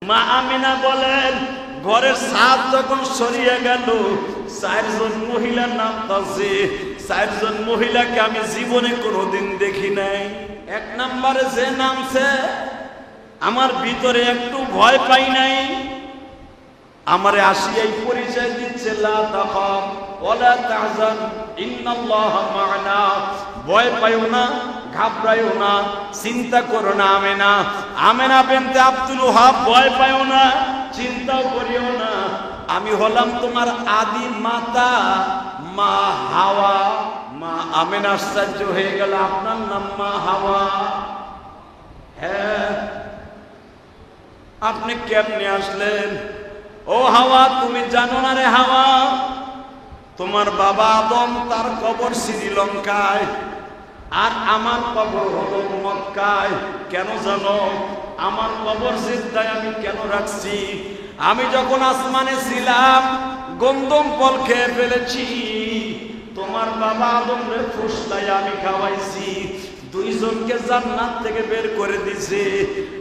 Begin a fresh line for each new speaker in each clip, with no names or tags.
মা আমিনা বলেন ঘরের ছাদ যখন সরিয়ে গেল, 4 জন মহিলার নাম আছে। 4 জন মহিলাকে আমি জীবনে কোনোদিন দেখি নাই। 1 নম্বরে যে নামছে, আমার ভিতরে একটু ভয় পাই নাই। আমারে আসিয়াই পরিচয় দিচ্ছে, লা তাখাফ ওয়ালা তাহজান ইন্নাল্লাহা মা'না। ভয় পাইও না, ঘাবড়াইও না, চিন্তা করো না। আমেনা, আমেনা বিনতে আব্দুল ওহাব, ভয় পাইও না, চিন্তাও করিও না। আমি হলাম তোমার আদি মাতা মা হাওয়া। মা আমেনা আশ্চর্য হয়ে গেল, আপনার নাম মা হাওয়া? হ্যাঁ। আপনি কেমনে আসলেন? ও হাওয়া, তুমি জানো না রে হাওয়া, তোমার বাবা আদম তার কবর শ্রীলঙ্কায়, আর আমার কবর হলো মক্কায়। কেন জানো? আমার কবর জিদ্দায় আমি কেন রাখছি? আমি যখন আসমানে ছিলাম গন্ধম ফল খেয়ে ফেলেছি, তোমার বাবা আদম রে ফুসলাই আমি খাওয়াইছি, 2 জনকে জান্নাত থেকে বের করে দিছে।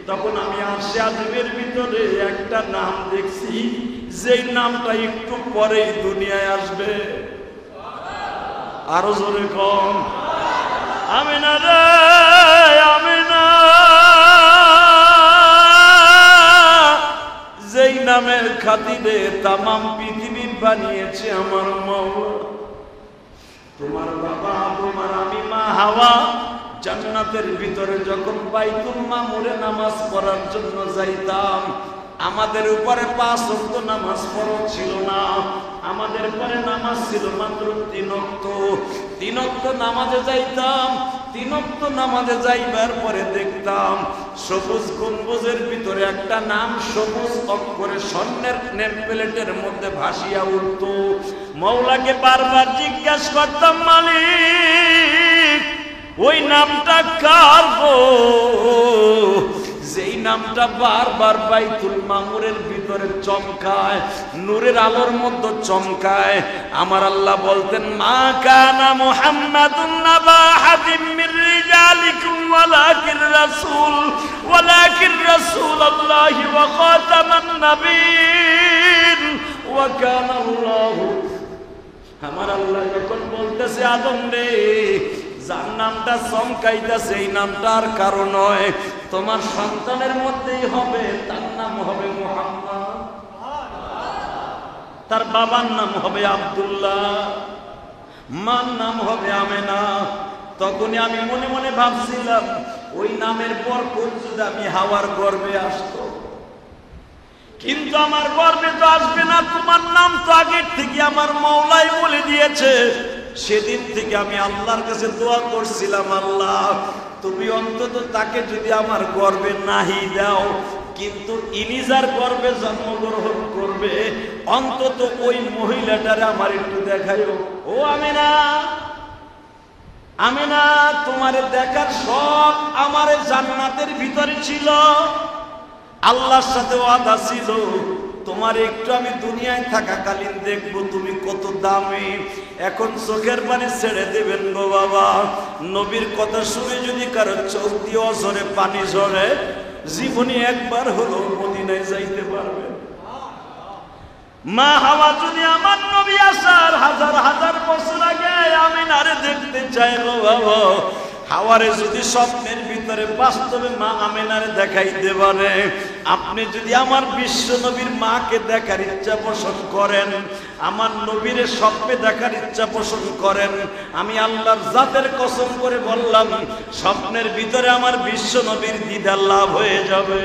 তখন আমি আরশে আজিমের ভিতরে একটা নাম দেখছি, যেই নামটা একটু পরেই দুনিয়ায় আসবে। আরো জোরে কম, আমিনা রে আমিনা। যেই নামের খাতিরে তামাম পৃথিবী বানিয়েছে আমার মাওলা। তোমার বাবা তোমার আমি মা হাওয়া জান্নাতের ভিতরে যখন বাইতুল মামুরে নামাজ পড়ার জন্য যাইতাম, আমাদের উপরে 5 ওয়াক্ত নামাজ ফরজ ছিল না। আমাদের পরে নামাজ ছিল মাত্র 3 ওয়াক্ত। 3 ওয়াক্ত নামাজে যাইতাম। 3 ওয়াক্ত নামাজে যাইবার পরে দেখতাম সবুজ গম্বুজের ভিতরে একটা নাম সবুজ অক্ষরে স্বর্ণের নেম প্লেটের মধ্যে ভাসিয়া উঠত। মাওলাকে বারবার জিজ্ঞাসা করতাম, মালিক ওই নামটা কার গো? যেই নামটা বারবার বাইতুল মামুরের ভিতরে চমকায়, নূরের আলোর মধ্যে চমকায়। আমার আল্লাহ বলতেন, মা কানা মুহাম্মাদুন নাবা হাদিম মির রিজালিকুম ওয়ালাকির রাসূলুল্লাহি ওয়া খাতামান নবিয়্যিন ওয়া কানা আল্লাহু। আমার আল্লাহ যখন বলতেছে, আদম রে যার নামটা চমকাইতেছে এই নামটা আর কারো নয়, তোমার সন্তানের মধ্যেই হবে, তার নাম হবে মুহাম্মদ, তার বাবার নাম হবে আব্দুল্লাহ, মার নাম হবে আমেনা। তখনই আমি মনে মনে ভাবছিলাম, ওই নামের বরকত যদি আমি হাওয়ার গর্ভে আসতো, কিন্তু আমার গর্ভে তো আসবে না। তোমার নাম তো আগের থেকে আমার মাওলাই বলে দিয়েছে। সেদিন থেকে আমি আল্লাহর কাছে দোয়া করছিলাম, আল্লাহ তুমি অন্তত তাকে যদি আমার গর্ভে নাহি দাও, কিন্তু ইনি যার গর্ভে জন্মগ্রহণ করবে, অন্তত ওই মহিলাটারে আমার একটু দেখাইও। ও আমিনা, আমিনা, তোমারে দেখার শখ আমার জান্নাতের ভিতরে ছিল। আল্লাহর সাথে ওয়াদা ছিল, তোমার একটু আমি দুনিয়ায় থাকাকালীন দেখবো তুমি কত দামি। এখন চোখের পানি ছেড়ে দেবেন গো বাবা। নবীর কথা শুনে যদি কারো চোখ দিয়ে অঝরে পানি ঝরে, জীবনে একবার হলো মদিনায় যাইতে পারবে। মা হাওয়া যদি আমার নবী আসার হাজার হাজার বছর আগে আমিনারে দেখতে চাই গো বাবা, হাওয়ারে যদি স্বপ্নের ভিতরে বাস্তবে মা আমেনারে দেখাইতে পারে, আপনি যদি আমার বিশ্ব নবীর মাকে দেখার ইচ্ছা পোষণ করেন, আমার নবীর স্বপ্নে দেখার ইচ্ছা পোষণ করেন, আমি আল্লাহর জাতের কসম করে বললাম, স্বপ্নের ভিতরে আমার বিশ্ব নবীর দিদার লাভ হয়ে যাবে।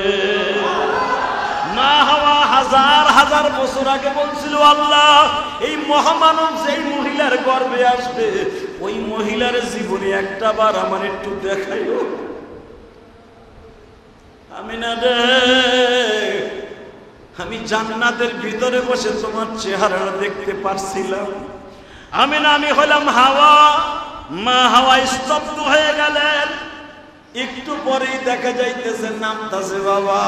মা হাওয়া হাজার হাজার বছর আগে বলছিল, আল্লাহ এই মহামানব যেই মহিলার গর্ভে আসবে, ওই মহিলার জীবনে একটা বার আমার একটু দেখাইও। আমিনা রে, আমি জান্নাতের ভিতরে বসে তোমার চেহারাটা দেখতে পারছিলাম। আমিনা, আমি হলাম হাওয়া। মা হাওয়া স্তব্ধ হয়ে গেলেন। একটু পরেই দেখা যাইতেছে নামতাছে বাবা,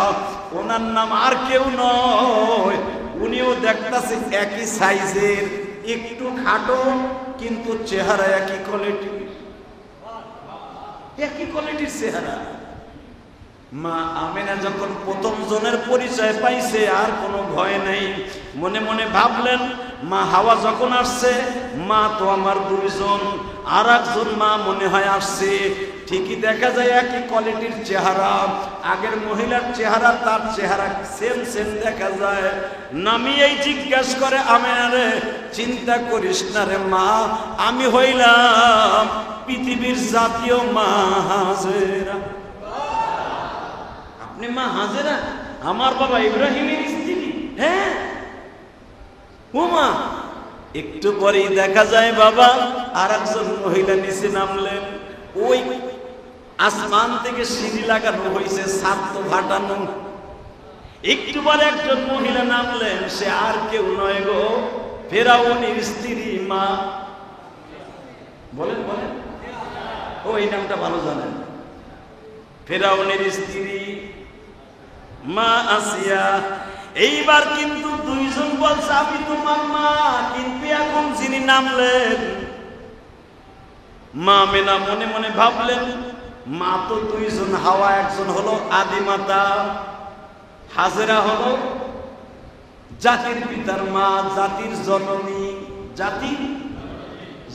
ওনার নাম আর কেউ নয়, উনিও দেখতাছে একই সাইজের, একটু খাটো, কিন্তু চেহারা একই কোয়ালিটির, একই কোয়ালিটির চেহারা। মা আমেনা যখন প্রথম জনের পরিচয় পাইছে আর কোনো ভয় নেই, মনে মনে ভাবলেন মা হাওয়া যখন আসছে মা তো আমার দুইজন, আর একজন মা মনে হয় আসছে। ঠিকই দেখা যায় একই কোয়ালিটির চেহারা, আগের মহিলার চেহারা তার চেহারা সেম সেম দেখা যায়। নামিয়েই জিজ্ঞেস করে আমেনা রে, চিন্তা করিস না রে মা, আমি হইলাম পৃথিবীর জাতীয় মা হাজেরা। আপনি মা হাজেরা, আমার বাবা ইব্রাহিমের স্ত্রী? হ্যাঁ। ও মা, একটু পরেই দেখা যায় বাবা আর একজন মহিলা নিচে নামলেন। ওই আসমান থেকে সিঁড়ি লাগানো হয়েছে, ছাদ তো ফাটানো। একটু পরে একজন মহিলা নামলেন, সে আর কেউ নয় গো, ফেরাউনের স্ত্রী মা। বলেন বলেন, ও এই নামটা ভালো জানেন। ফেরাউনের স্ত্রী মা আসিয়া। এইবার কিন্তু দুইজন বলছে আমি তোমার মা, কিন্তু এখন যিনি নামলেন মা মেনা মনে মনে ভাবলেন মা তো দুইজন, হাওয়া একজন হলো আদিমাতা, হাজেরা হলো জাতির পিতার মা, জাতির জননী। জাতির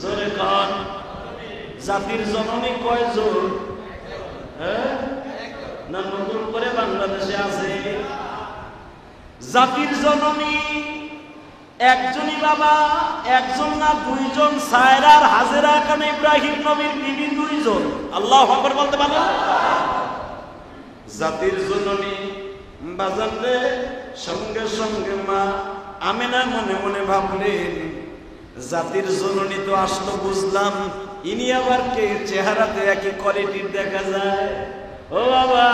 জোরে কন, জাতির জননী কয়জন? হ্যাঁ না নতুন করে বাংলাদেশে আছে? জাতির জননী একজনই বাবা, একজন না দুইজন। সায়রার হাজেরা কানে ইব্রাহিম নবীর বিবি দুইজন। আল্লাহু আকবার বলতে পারেন? জাতির জননী বাজারে সঙ্গে সঙ্গে মা আমেনা মনে মনে ভাবলেন জাতির জননী তো আসলো বুঝলাম, ইনি আবার কে? চেহারাতে একই কোয়ালিটির দেখা যায়। ও বাবা,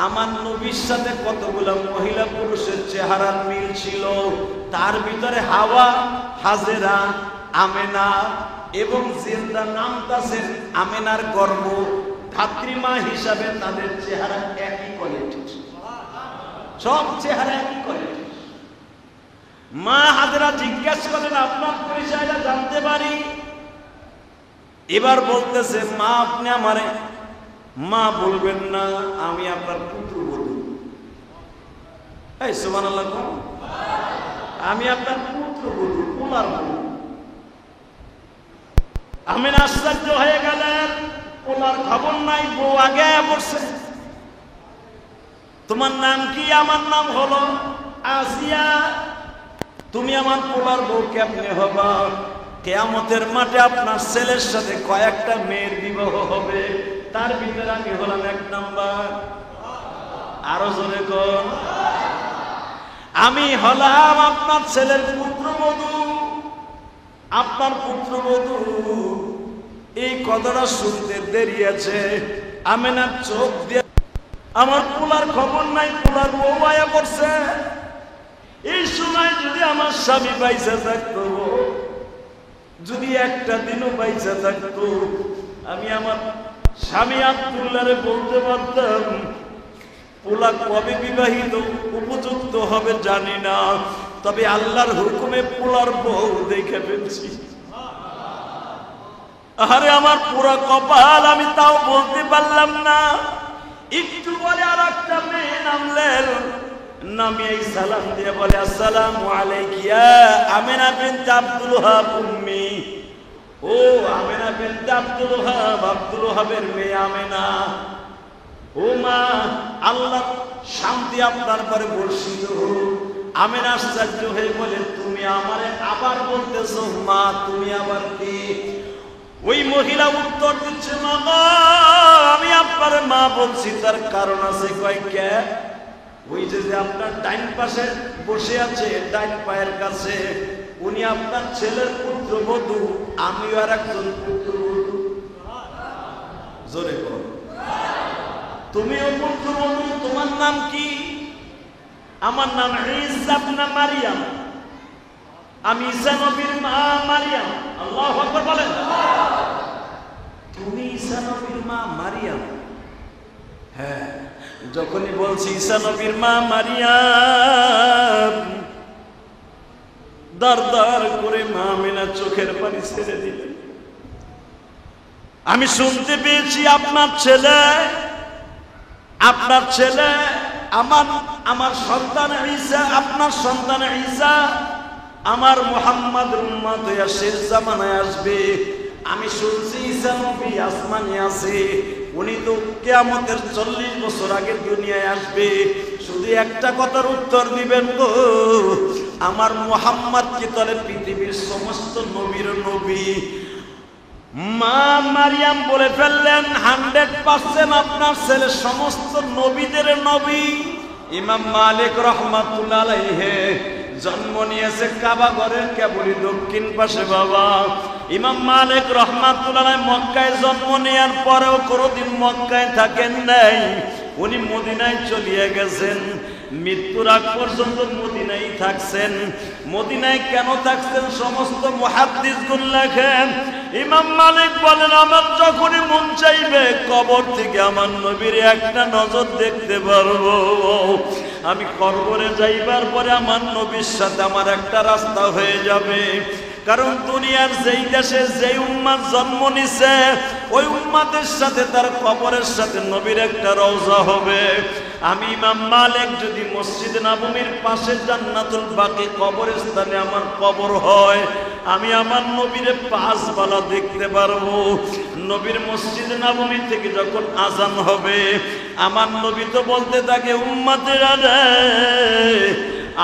আমার নবীর সাথে কতগুলো মহিলা পুরুষের চেহারার মিল ছিল, তার ভিতরে হাওয়া, হাজেরা, আমেনা এবং জিন্দা নামতাছেন আমেনার গর্ভ ধাত্রীমা হিসাবে তাদের চেহারা একই কোয়ালিটির, সব চেহারা একই কোয়ালিটির। মা হাজেরা জিজ্ঞাসা করেন আপনার পরিচয়টা জানতে পারি? এবার বলতেছে মা আপনি আমারে, মা বলবেন না আমি আপনার পুত্রবধূ। এই সুবহানাল্লাহ, আমি আপনার পুত্রবধূ, পোলার বধূ। আমি আশ্চর্য হয়ে গেলেন, পোলার খবর নাই, বউ আগে পড়ছে। তোমার নাম কি? আমার নাম হলো আসিয়া। তুমি আমার পোলার বউ কেমনে হবা? কিয়ামতের মাঠে আপনার ছেলের সাথে কয়েকটা মেয়ের বিবাহ হবে, তার ভিতরে আমি হলাম এক নাম্বার। আরো জোরে কোন, আমি হলাম আপনার ছেলের পুত্রবধূ। আপনার পুত্রবধূ। এই কথাটা শুনতে দেরি আছে। আমেনার চোখ দিয়ে আমার পোলার খবর নাই, পোলার বউ আয়া পড়ছে। এই সময় যদি আমার স্বামী বাইসা থাকতো, যদি একটা দিনও বাইসা থাকতো, আমি আমার স্বামী আব্দুল্লাহরে বলতে পারতাম পোলা কবে বিবাহিত উপযুক্ত হবে জানি না, তবে আল্লাহর হুকুমে পোলার বউ দেখে ফেলছি। আরে আমার পুরো কপাল, আমি তাও বলতে পারলাম না। একটু পরে আর একটা মেয়ে নামলেন, নামিয়ে সালাম দিয়ে বলে আসসালামু আলাইকুম আমেনা বিনতে আব্দুল ওয়াহাব উম্মি। ও আমেনা বিনতে আব্দুল ওয়াহাব, আব্দুল ওয়াহাবের মেয়ে আমেনা। ও মা, আল্লাহ শান্তি আপনার পরে বর্ষিত হোক। আমেনা আশ্চর্য হয়ে বলে তুমি আমারে আবার বলতেছো মা, তুমি আবার কি? ওই মহিলা উত্তর দিচ্ছে মা, আমি আপনার মা বলছি তার কারণ আছে। কয়েকটা ওই যে আপনার ডাইন পাশে বসে আছে, ডাইন পায়ের কাছে, উনি আপনার ছেলের পুত্রবধূ, আমিও আর একজন পুত্রবধূ। জোরে বল, তুমিও পুত্রবধূ। তোমার নাম কি? আমার নাম ঈসা ইবনে মারিয়াম, আমি ঈসা নবীর মা মারিয়াম। আল্লাহু আকবার বলেন। তুমি ঈসা নবীর মা মারিয়াম? হ্যাঁ। যখনই বলছি ঈসা নবীর মা মারিয়াম, দার দার করে মা আমেনা চোখের পানি ছেড়ে দিলেন। আমি শুনতে পেয়েছি আপনার ছেলে আপনার ছেলে আমার সন্তান ঈসা, আপনার সন্তান ঈসা আমার মুহাম্মাদের উম্মত হইয়া শেষ জামানায় আসবে। আমি শুনছি ঈসা নবী আসমানে আছে, উনি তো কিয়ামতের 40 বছর আগে দুনিয়ায় আসবে। শুধু একটা কথার উত্তর দিবেন গো, আমার মুহাম্মদ কি তাহলে পৃথিবীর সমস্ত নবীর নবী? মা মারিয়াম বলে ফেললেন 100% আপনার ছেলে সমস্ত নবীদের নবী। ইমাম মালিক রাহমাতুল্লাহ আলাইহি জন্ম নিয়েছে কাবা ঘরের কেবলই দক্ষিণ পাশে বাবা। ইমাম মালিক রাহমাতুল্লাহ আলাইহি মক্কায় জন্ম নেওয়ার পরেও কোনোদিন মক্কায় থাকেন নাই, উনি মদিনায় চলিয়ে গেছেন। মৃত্যুর আগ পর্যন্ত মদিনায় থাকছেন। মদিনায় কেন থাকছেন সমস্ত মুহাদ্দিসগণ লেখেন। ইমাম মালিক বলেন আমার যখনই মন চাইবে কবর থেকে আমার নবীর একটা নজর দেখতে পারবো। আমি কবরে যাইবার পরে আমার নবীর সাথে আমার একটা রাস্তা হয়ে যাবে। কারণ দুনিয়ার যেই দেশে যেই উম্মাত জন্ম নিছে ওই উম্মাতের সাথে তার কবরের সাথে নবীর একটা রওজা হবে। আমি ইমাম মালিক যদি মসজিদ নববীর পাশে জান্নাতুল বাকি কবরস্থানে আমার কবর হয়, আমি আমার নবীর 5 বেলা দেখতে পারবো। নবীর মসজিদ নববী থেকে যখন আজান হবে আমার নবী তো বলতে থাকে উম্মতেরা রে,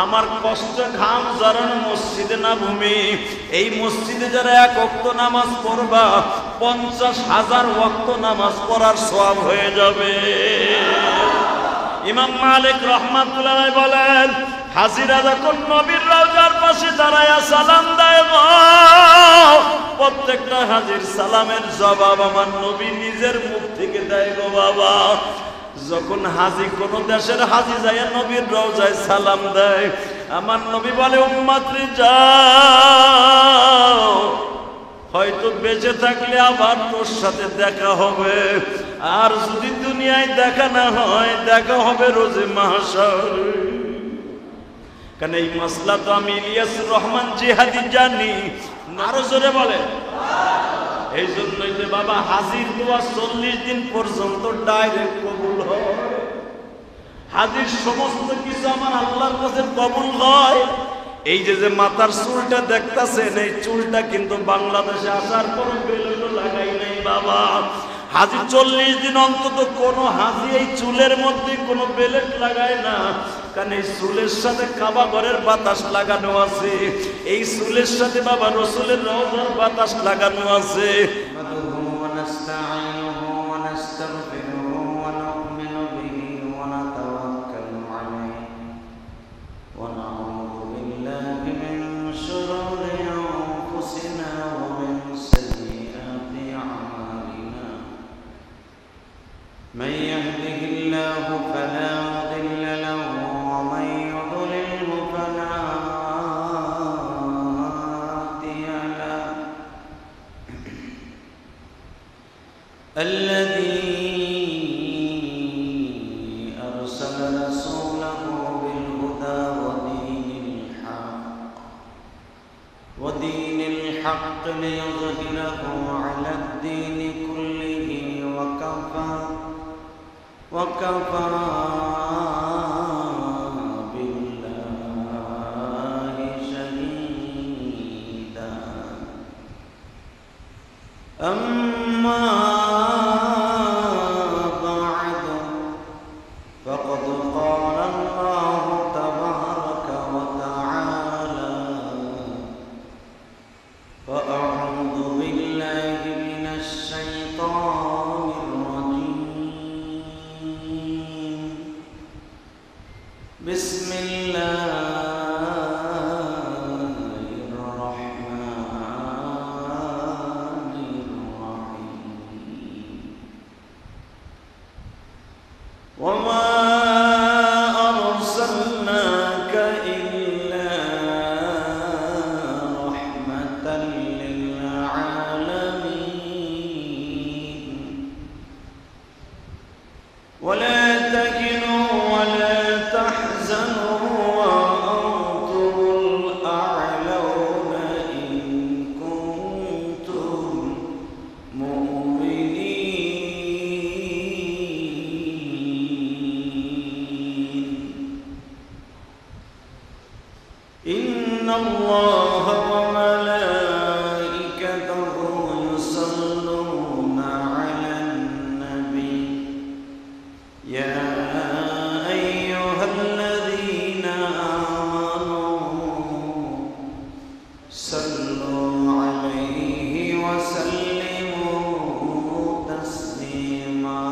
আমার কষ্ট ঘাম ঝরানো মসজিদে নববী, এই মসজিদে যারা 1 ওয়াক্ত নামাজ পড়বা 50,000 ওয়াক্ত নামাজ পড়ার সওয়াব হয়ে যাবে। ইমাম মালিক রাহমাতুল্লাহ আলাইহি বলেন হাজিরা যখন নবীর রওজার পাশে দাঁড়ায়া সালাম দেয় গো, প্রত্যেকটা হাজির সালামের জবাব আমার নবী নিজের মুখ থেকে দেয় গো বাবা। যখন হাজি কোন দেশের হাজি যায় নবীর রওজায় সালাম দেয়, আমার নবী বলে উম্মতরে যাও, হয়তো বেঁচে থাকলে আবার তোর সাথে দেখা হবে, আর যদি দুনিয়ায় দেখা না হয় দেখা হবে রোজে মাহশর। কারণ এই মাসলা তো আমি ইলিয়াসুর রহমান জিহাদি জানি। আরো জোরে বলে। এই জন্যই যে বাবা হাজির দোয়া 40 দিন পর্যন্ত ডাইরেক্ট কবুল হয়। হাজির সমস্ত কিছু আমার আল্লাহর কাছে কবুল হয়। এই যে মাথার চুলটা দেখতাছেন, এই চুলটা কিন্তু বাংলাদেশে আসার পর বেলুন লাগাই নাই বাবা। হাজি 40 দিন অন্তত কোন হাজি এই চুলের মধ্যে কোনো বেলেট লাগায় না, কারণ এই চুলের সাথে কাবা ঘরের বাতাস লাগানো আছে, এই চুলের সাথে বাবা রসুলের রওজার বাতাস লাগানো আছে।
من يهده الله فلا مضل له ومن يضلل فلا هادي له. الذي أرسل رسوله بالهدى ودين الحق ليظهره على الدين كله وكفى بالله شهيدا. أما بعد فقد قال الله تبارك وتعالى: فأعوذ بالله من الشيطان الرجيم. بسم الله الرحمن الرحيم. وما أرسلناك إلا رحمة للعالمين. ولا تهنوا ولا تحزنوا الله وملائكته يصلون على النبي يا أيها الذين آمنوا صلوا عليه وسلموا تسليما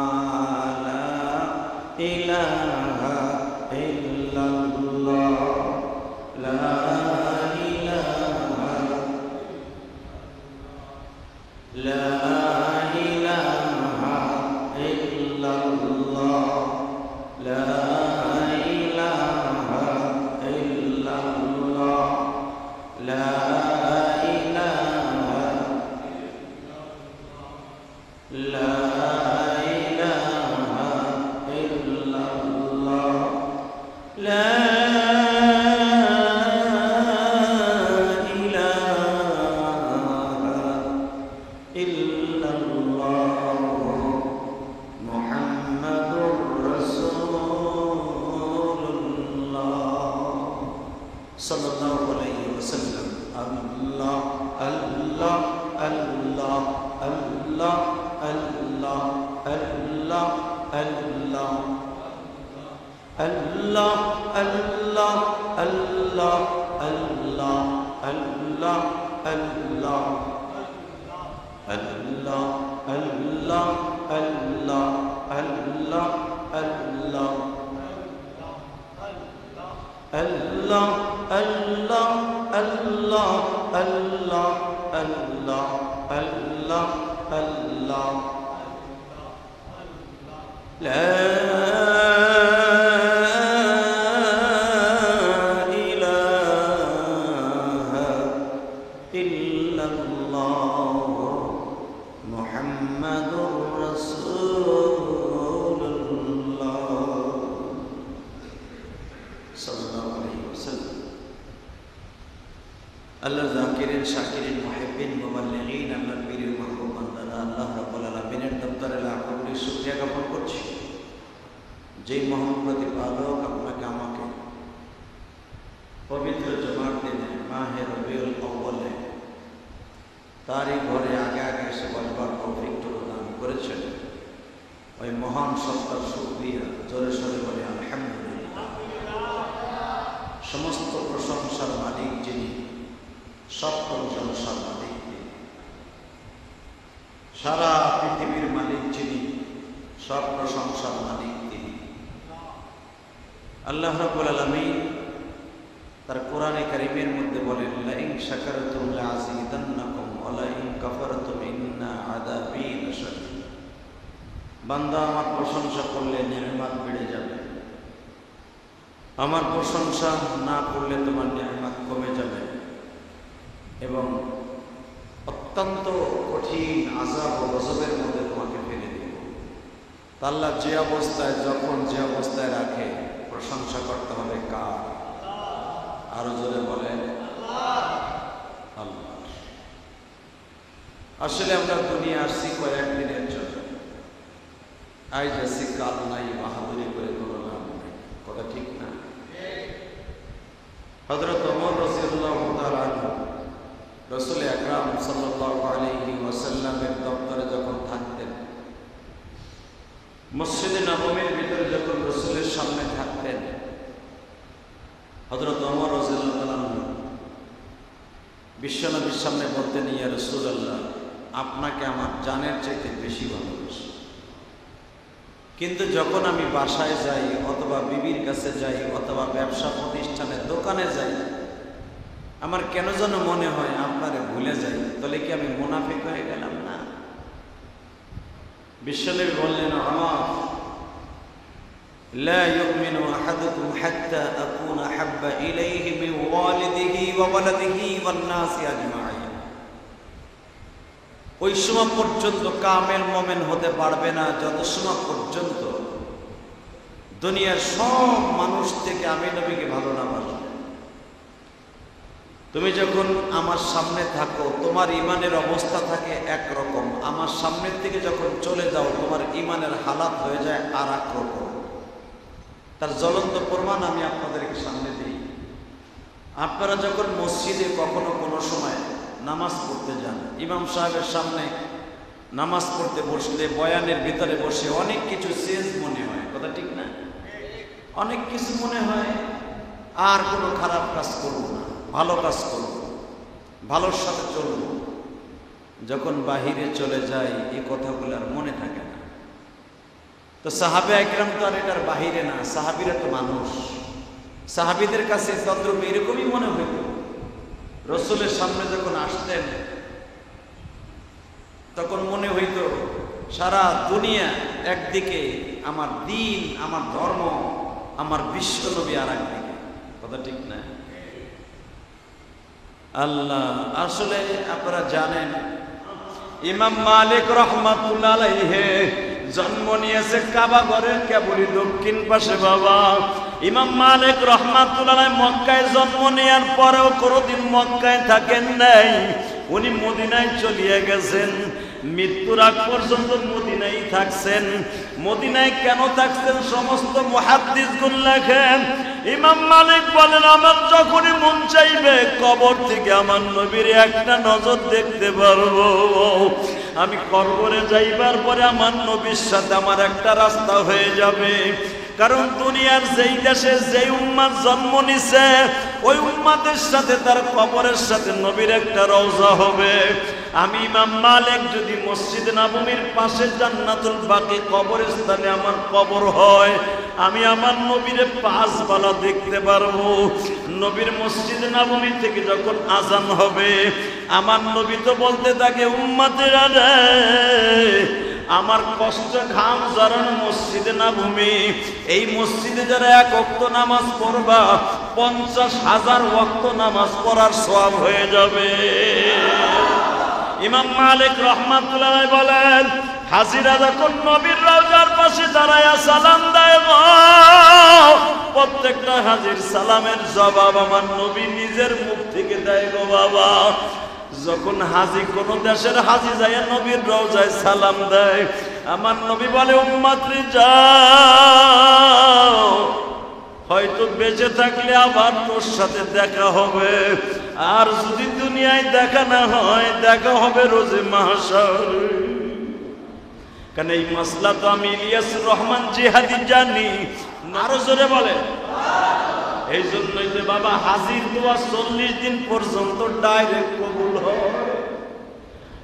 لا إله إلا الله لا
আল্লাহ জাকিরিন শাকিরিন মুহিব্বিন মুবাল্লিগিন আল্লাহর পীরের মাহবুব বান্দারা আল্লাহ রাব্বুল আলামিনের দরবারে লাখ কোটি শুকরিয়া জ্ঞাপন করছি যেই মহান প্রতিপালক আপনাকে আমাকে পবিত্র জুমার দিনে মাহে রবিউল আউয়ালে তারই ঘরে আগে আগে এসে বসবার তৌফিক প্রদান করেছেন। ওই মহান সত্তার শুকরিয়া জোরে সোরে বলে আলহামদুলিল্লাহ। সমস্ত প্রশংসার মালিক যিনি, সব প্রশংসার মালিক যিনি, সারা পৃথিবীর মালিক যিনি, সব প্রশংসার মালিক তিনি। আল্লাহ রাব্বুল আলামিন তার কোরআনে কারীমের মধ্যে বলেন, লাইন শাকারতুম লাযীদান্নাকুম ওয়া লাইন কাফারতুম ইন্না আযাবী লাশাদীদ। বান্দা আমার প্রশংসা করলে নিয়ামত বেড়ে যাবে, আমার প্রশংসা না করলে তোমার নিয়ামত কমে যাবে এবং অত্যন্ত কঠিন আযাব ও গজবের মধ্যে তোমাকে ফেলে দেব। আল্লাহ যে অবস্থায় যখন যে অবস্থায় রাখে প্রশংসা করতে হবে কার? আরো জোরে বলেন আল্লাহ। আসলে আমরা দুনিয়া আসছি কয়েকদিনের জন্য, আজ আসছি কাল নাই, বাহাদুরি করে কোনো লাভ নেই। কথা ঠিক না? হযরত ওমর রাদিয়াল্লাহু তাআলা আনহু রাসূল আকরাম সাল্লাল্লাহু আলাইহি ওয়াসাল্লামের দপ্তরে যখন থাকতেন, মসজিদে নববীর ভিতরে যখন রাসূলের সামনে থাকতেন, হযরত ওমর রাদিয়াল্লাহু তাআলা আনহু বিশ্বনবীর সামনে বলতেন, ইয়া রাসূলুল্লাহ, আপনাকে আমার জানের চাইতে বেশি ভালোবাসি, কিন্তু যখন আমি বাসায় যাই অথবা বিবির কাছে যাই অথবা ব্যবসা প্রতিষ্ঠানে দোকানে যাই, আমার কেন যেন মনে হয় আপনারে ভুলে যাই। তাহলে কি আমি মুনাফিক হয়ে গেলাম না? বিশ্বনবী বললেন, আমার লা ইউমিনু আহাদুকুম হাত্তা আকুনা হাব্বা ইলাইহি মিন ওয়ালিদিহি ওয়া ওয়ালাদিহি ওয়ান নাসি আজমাইন। ওই সময় পর্যন্ত কামেল মুমিন হতে পারবে না যত সময় পর্যন্ত দুনিয়ার সব মানুষ থেকে আমি নবীকে ভালো না বাসবে। তুমি যখন আমার সামনে থাকো তোমার ইমানের অবস্থা থাকে একরকম, আমার সামনের থেকে যখন চলে যাও তোমার ইমানের হালাত হয়ে যায় আর এক রকম। তার জ্বলন্ত প্রমাণ আমি আপনাদেরকে সামনে দিই। আপনারা যখন মসজিদে কখনো কোনো সময় নামাজ পড়তে যান, ইমাম সাহেবের সামনে নামাজ পড়তে বসলে বয়ানের ভিতরে বসে অনেক কিছু চেঞ্জ মনে হয়, কথা ঠিক না? অনেক কিছু মনে হয় আর কোনো খারাপ কাজ করব না, ভালো কাজ করব, ভালোর সাথে চলব। যখন বাহিরে চলে যাই এই কথাগুলো আর মনে থাকে না। তো সাহাবে একরাম তো আর এটার বাহিরে না, সাহাবিরা তো মানুষ, সাহাবিদের কাছে তদ্রূপ এরকমই মনে হইত। রসুলের সামনে যখন আসতেন তখন মনে হইত সারা দুনিয়া একদিকে, আমার দিন, আমার ধর্ম, আমার বিশ্ব নবী আর একদিকে, কথা ঠিক না? আল্লাহ, আসলে আপনারা জানেন ইমাম মালিক রাহমাতুল্লাহ আলাইহি জন্ম নিয়েছে কাবা ঘরের কেবলই দক্ষিণ পাশে। বাবা ইমাম মালিক রাহমাতুল্লাহ আলাইহি মক্কায় জন্ম নেওয়ার পরেও কোনোদিন মক্কায় থাকেন নাই, উনি মদিনায় চলিয়ে গেছেন। মৃত্যুর আগ পর্যন্ত মদিনায় থাকছেন। মদিনায় কেন থাকছেন সমস্ত মুহাদ্দিসগণ লেখেন। ইমাম মালিক বলেন, আমার যখনই মন চাইবে কবর থেকে আমার নবীর একটা নজর দেখতে পারবো। আমি কবরে যাইবার পরে আমার নবীর সাথে আমার একটা রাস্তা হয়ে যাবে। কারণ দুনিয়ার যেই দেশে যেই উম্মাত জন্ম নিছে ওই উম্মাতের সাথে তার কবরের সাথে নবীর একটা রওজা হবে। আমি ইমাম মালিক যদি মসজিদ নববীর পাশে জান্নাতুল বাকি কবরস্থানে আমার কবর হয়, আমি আমার নবীর পাঁচ বেলা দেখতে পারবো। নবীর মসজিদ নববী থেকে যখন আজান হবে আমার নবী তো বলতে থাকে, উম্মতেরা রে, আমার কষ্ট ঘাম জড়ানো মসজিদে নববী, এই মসজিদে যারা এক ওয়াক্ত নামাজ পড়বা 50,000 ওয়াক্ত নামাজ পড়ার সওয়াব হয়ে যাবে। ইমাম মালিক রাহমাতুল্লাহ আলাইহি বলেন, হাজিরা যখন নবীর রওজার পাশে দাঁড়ায়া সালাম দেয়, প্রত্যেকটা হাজির সালামের জবাব আমার নবী নিজের মুখ থেকে দেয় গো বাবা। যখন হাজি কোন দেশের হাজি যায় নবীর রওজায় সালাম দেয়, আমার নবী বলে, উম্মতরে যাও, হয়তো বেঁচে থাকলে আবার তোর সাথে দেখা হবে, আর যদি দুনিয়ায় দেখা না হয় দেখা হবে রোজে মাহশর। কারণ এই মাসলা তো আমি ইলিয়াসুর রহমান জিহাদি জানি, আরো জোরে বলে। এই জন্যই যে বাবা হাজির দোয়া 40 দিন পর্যন্ত ডাইরেক্ট কবুল হয়।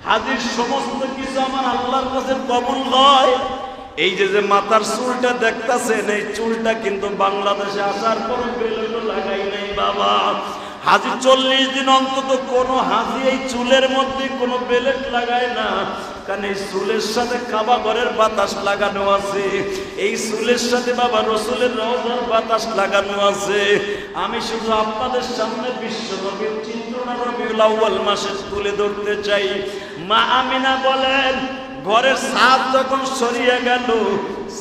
হাজির সমস্ত কিছু আমার আল্লাহর কাছে কবুল হয়। এই যে মাথার চুলটা দেখতাছেন, এই চুলটা কিন্তু বাংলাদেশে আসার পর বেলুন লাগাই নাই বাবা। হাজি 40 দিন অন্তত কোন হাজি এই চুলের মধ্যে কোনো বেলেট লাগায় না, কারণ এই চুলের সাথে কাবা ঘরের বাতাস লাগানো আছে, এই চুলের সাথে বাবা রসুলের রওজার বাতাস লাগানো আছে। আমি শুধু আপনাদের সামনে বিশ্বনবীর চিত্রণা রবিউল আউয়াল মাসে তুলে ধরতে চাই। মা আমিনা বলেন, ঘরের ছাদ যখন সরিয়ে গেল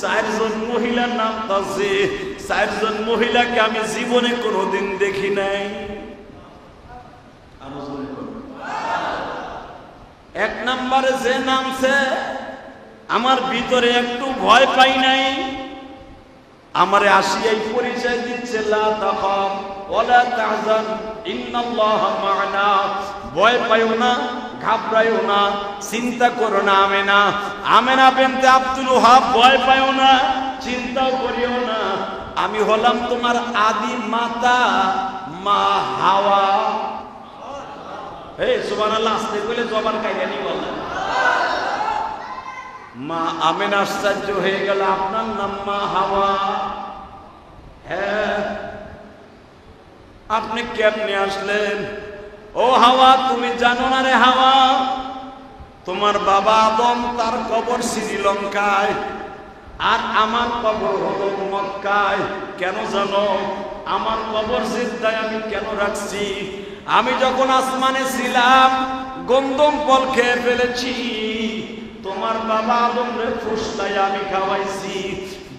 4 জন মহিলার নাম আছে, 4 জন মহিলাকে আমি জীবনে কোনোদিন দেখি নাই। এক নম্বরে যে নামছে আমার ভিতরে একটু ভয় পাই নাই, আমারে আসিয়াই পরিচয় দিচ্ছে, লা তাখাফ ওয়ালা তাহজান ইন্নাল্লাহা মা'না, ভয় পাইও না, ঘাবড়াইও না, চিন্তা করো না। আমেনা, আমেনা বিনতে আব্দুল ওয়াহাব, ভয় পাইও না, চিন্তাও করিও না, আমি হলাম তোমার আদি মাতা মা হাওয়া। এই সুবহানাল্লাহ, আস্তে কইলে জবান কাইরানি বলেন। মা আমেনা আশ্চর্য হয়ে গেল, আপনার নাম মা হাওয়া? হ্যাঁ। আপনি কেমনে আসলেন? ও হাওয়া, তুমি জানো না রে হাওয়া, তোমার বাবা আদম তার কবর শ্রীলঙ্কায়, আর আমার কবর হলো মক্কায়। কেন জানো? আমার কবর জিদ্দায় আমি কেন রাখছি? আমি যখন আসমানে ছিলাম গন্ধম ফল খেয়ে ফেলেছি, তোমার বাবা আদম রে ফুসলাই আমি খাওয়াইছি,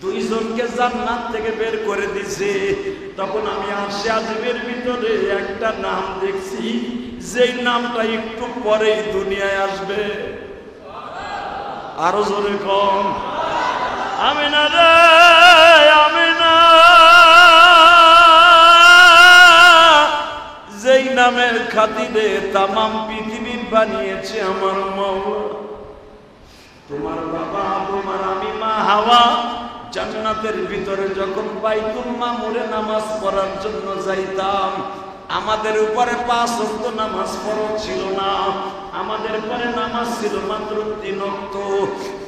2 জনকে জান্নাত থেকে বের করে দিছে। তখন আমি আরশে আজিমের ভিতরে একটা নাম দেখছি, যেই নামটা একটু পরেই দুনিয়ায় আসবে। আরো জোরে কম, আমিনা রে আমিনা, নামের খাতিরে তামাম পৃথিবী বানিয়েছে আমার মাওলা। তোমার বাবা তোমার আমি মা হাওয়া জান্নাতের ভিতরে যখন বাইতুল মামুরে নামাজ পড়ার জন্য যাইতাম, আমাদের উপরে 5 ওয়াক্ত নামাজ ফরজ ছিল না, আমাদের উপরে নামাজ ছিল মাত্র 3 ওয়াক্ত।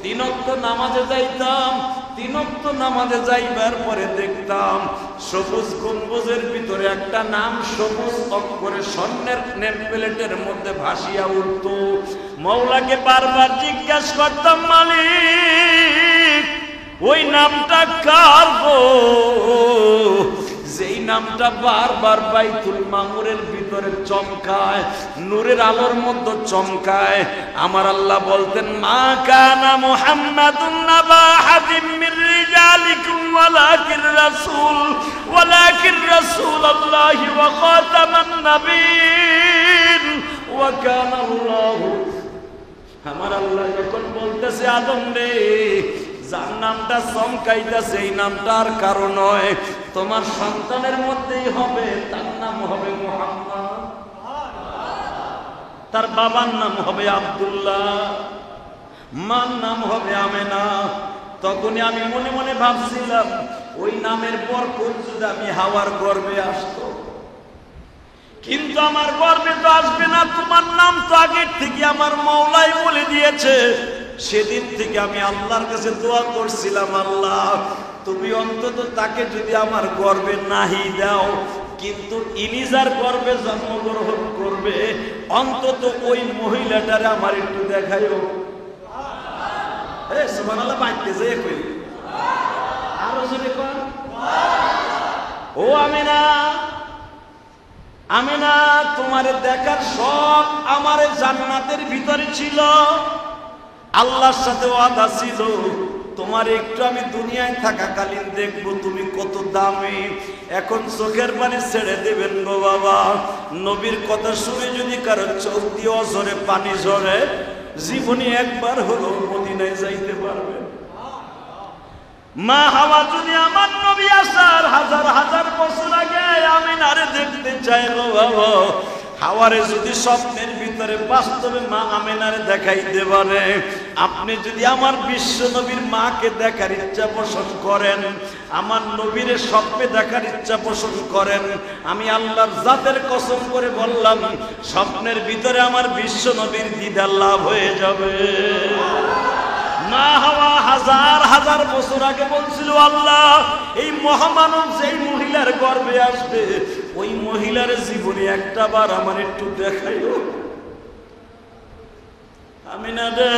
3 ওয়াক্ত নামাজে যাইতাম, 3 ওয়াক্ত নামাজে যাইবার পরে দেখতাম সবুজ গম্বুজের ভিতরে একটা নাম সবুজ অক্ষরে স্বর্ণের নেম প্লেটের মধ্যে ভাসিয়া উঠত। মাওলাকে বারবার জিজ্ঞাসা করতাম, মালিক ওই নামটা কার গো? যেই নামটা বারবার বাইতুল মামুরের ভিতরে চমকায়, নূরের আলোর মধ্যে চমকায়। আমার আল্লাহ বলতেন, মা কানা মুহাম্মাদুন নাবা হাদিম মির রিজালিকুম ওয়ালাকিন রাসূলুল্লাহি ওয়া খাতামান নাবিয়্যিন ওয়া কানা আল্লাহু। আমার আল্লাহ যখন বলতেছে, আদম রে যার নামটা চমকাইতেছে এই নামটা আর কারো নয়, তোমার সন্তানের মধ্যেই হবে, তার নাম হবে মুহাম্মদ, তার বাবার নাম হবে আব্দুল্লাহ, মার নাম হবে আমেনা। তখনই আমি মনে মনে ভাবছিলাম, ওই নামের বরকত যদি আমি হাওয়ার গর্ভে আসতো, কিন্তু আমার গর্ভে তো আসবে না, তোমার নাম তো আগের থেকে আমার মাওলাই বলে দিয়েছে। সেদিন থেকে আমি আল্লাহর কাছে দোয়া করছিলাম, আল্লাহ তুমি অন্তত তাকে যদি আমার গর্ভে নাহি দাও, কিন্তু ইনিজার গর্ভে জন্মগ্রহণ করবে, অন্তত ওই মহিলাটারে আমার একটু দেখাইও। সুবহানাল্লাহ, বাইতে যেয়ে কই আরো জোরে কর, ও আমিনা, আমিনা তোমারে দেখার সব আমার জান্নাতের ভিতরে ছিল। আল্লাহর সাথে ওয়াদা ছিল, তোমার একটু আমি দুনিয়ায় থাকাকালীন দেখবো তুমি কত দামি। এখন চোখের পানি ছেড়ে দেবেন গো বাবা। নবীর কথা শুনে যদি কারো চোখ দিয়ে অঝরে পানি ঝরে, জীবনে একবার হলো মদিনায় যাইতে পারবেন। মা হাওয়া যদি আমার নবী আসার হাজার হাজার বছর আগে আমিনারে দেখতে চাই গো বাবা, হাওয়ারে যদি স্বপ্নের ভিতরে বাস্তবে মা আমিনারে দেখাইতে পারে, আপনি যদি আমার বিশ্ব নবীর মাকে দেখার ইচ্ছা পোষণ করেন, আমার নবীর স্বপ্নে দেখার ইচ্ছা পোষণ করেন, আমি আল্লাহর জাতের কসম করে বললাম, স্বপ্নের ভিতরে আমার বিশ্ব নবীর দিদার লাভ হয়ে যাবে। মা হাওয়া হাজার হাজার বছর আগে বলছিল, আল্লাহ এই মহামানব যেই মহিলার গর্ভে আসবে, ওই মহিলার জীবনে একটা বার আমার একটু দেখাইও। আমি না রে,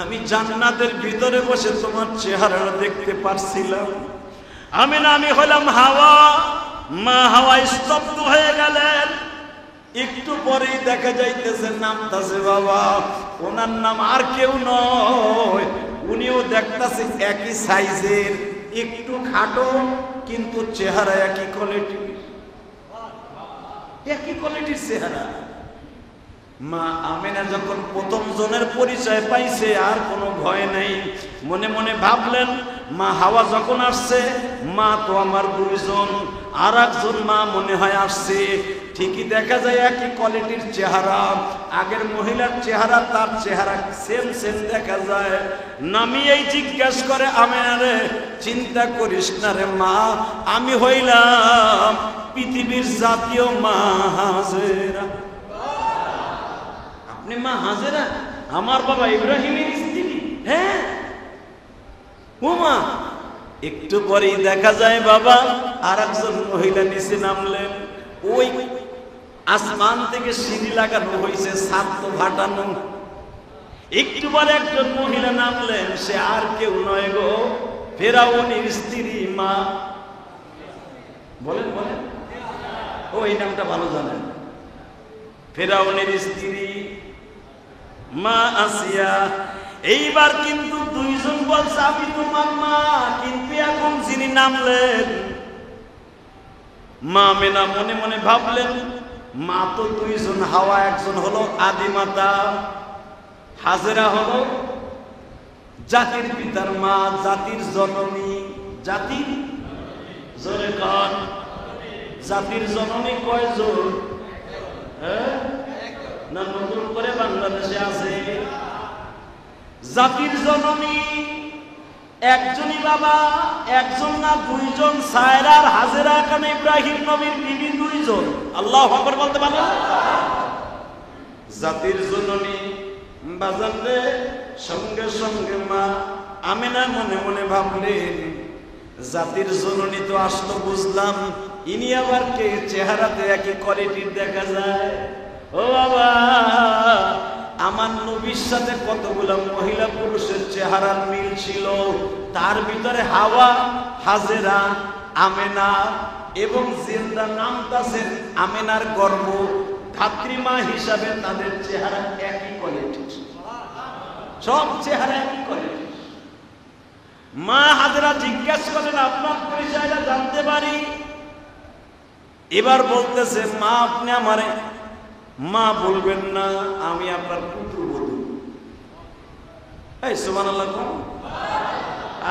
আমি জান্নাতের ভিতরে বসে তোমার চেহারা দেখতে পারছিলাম। আমি না, আমি হলাম হাওয়া। মা হাওয়া স্তব্ধ হয়ে গেলেন। একটু পরেই দেখা যাইতেছে নামতাছে বাবা, ওনার নাম আর কেউ নয়, উনিও দেখতাছে একই সাইজের, একটু খাটো, কিন্তু চেহারা একই কোয়ালিটির, একই কোয়ালিটির চেহারা। মা আমেনা যখন প্রথম জনের পরিচয় পাইছে, আর কোনো ভয় নেই। মনে মনে ভাবলেন, মা হাওয়া যখন আসছে, মা তো আমার 2 জন, আর একজন মা মনে হয় আসছে। ঠিকই দেখা যায় একই কোয়ালিটির চেহারা, আগের মহিলার চেহারা তার চেহারা সেম সেম দেখা যায়। নামিয়েই জিজ্ঞেস করে, আমেনা রে চিন্তা করিস না রে মা, আমি হইলাম পৃথিবীর জাতীয় মা হাজেরা। আপনি মা হাজেরা, আমার বাবা ইব্রাহিমের স্ত্রী? হ্যাঁ। ও মা। একটু পরেই দেখা যায় বাবা আর একজন মহিলা নিচে নামলেন। ওই আসমান থেকে সিঁড়ি লাগানো হয়েছে, ছাদ তো ফাটানো। একটু পরে একজন মহিলা নামলেন, সে আর কেউ নয় গো, ফেরাউনের স্ত্রী মা। বলেন বলেন, ও এই নামটা ভালো জানেন। ফেরাউনের স্ত্রী মা আসিয়া। এইবার কিন্তু 2 জন বলছে, আমি তোমার মা, কিন্তু এখন যিনি নামলেন মা আমেনা মনে মনে ভাবলেন, মা তো 2 জন, হাওয়া একজন হলো আদিমাতা, হাজেরা হলো জাতির পিতার মা, জাতির জননী, জাতির জোরে কর, জাতির জননী কয়জন? হ্যাঁ, না নতুন করে বাংলাদেশে আছে? জাতির জননী একজনই বাবা, একজন না দুইজন। সায়রার হাজেরা খান ইব্রাহিম নবীর বিবি দুইজন। আল্লাহু আকবার বলতে পারেন? জাতির জননী বাজাতে সঙ্গে সঙ্গে মা আমেনা মনে মনে ভাবলেন, জাতির জননী তো আসলো বুঝলাম, ইনি আবার কে? চেহারাতে একই কোয়ালিটির দেখা যায়। ও বাবা, আমার নবীর সাথে কতগুলো মহিলা পুরুষের চেহারার মিল ছিল, তার ভিতরে হাওয়া, হাজেরা, আমেনা এবং জিন্দা নামতাছেন আমেনার গর্ভ ধাত্রীমা হিসাবে তাদের চেহারা একই কোয়ালিটির, সব চেহারা একই কোয়ালিটির। মা হাজেরা জিজ্ঞাসা করেন, আপনার পরিচয়টা জানতে পারি? এবার বলতেছে, মা আপনি আমারে মা বলবেন না, আমি আপনার পুত্রবধূ। এই সুবহানাল্লাহ,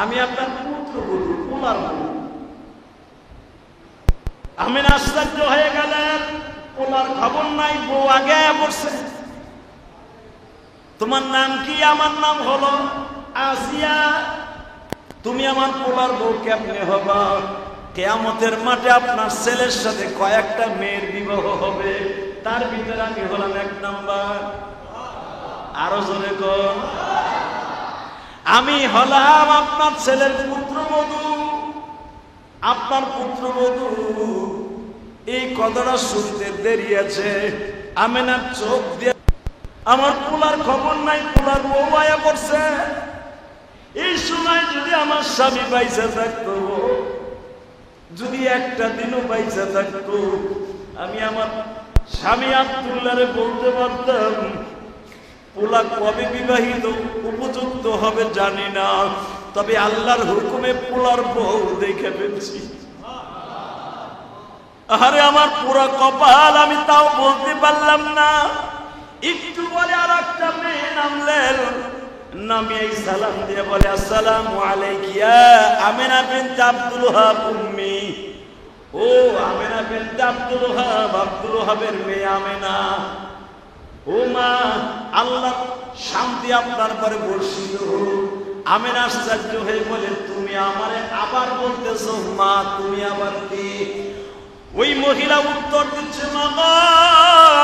আমি আপনার পুত্রবধূ, পোলার বধূ। আমি আশ্চর্য হয়ে গেলেন, পোলার খবর নাই, বউ আগে বসছে। তোমার নাম কি? আমার নাম হলো আসিয়া। তুমি আমার পোলার বউ কেমনে হবা? কিয়ামতের মাঠে আপনার ছেলের সাথে কয়েকটা মেয়ের বিবাহ হবে, তার ভিতরে আমি হলাম এক নাম্বার। আরো জোরে কর। আমি হলাম আপনার ছেলের পুত্রবধূ, আপনার পুত্রবধূ। এই কথাটা শুনতে দেরি আছে। আমেনার চোখ দিয়ে আমার পোলার খবর নাই, পোলার বউ আয়া করছে। এই সময় যদি আমার স্বামী বাইসা থাকতো, যদি একটা দিনও বাইসা থাকতো, আমি আমার স্বামী আব্দুল্লাহরে বলতে পারতাম, পোলা কবে বিবাহিত উপযুক্ত হবে জানি না, তবে আল্লাহর হুকুমে পোলার বউ দেখে ফেলছি। আরে আমার পুরো কপাল, আমি তাও বলতে পারলাম না। একটু বলে আর একটা মেয়ে নামলেন, নামিয়ে সালাম দিয়ে বলে, আসসালামু আলাইকুম আমেনা বিনতে আব্দুল ওয়াহাব উম্মি। ও আমেনা বিনতে আব্দুল ওয়াহাব, আব্দুল ওয়াহাবের মেয়ে আমেনা। ও মা, আল্লাহ শান্তি আপনার পরে বর্ষিত হোক। আমেনা আশ্চর্য হয়ে বলে, তুমি আমারে আবার বলতেছো মা, তুমি আবার কি? ওই মহিলা উত্তর দিচ্ছে, মা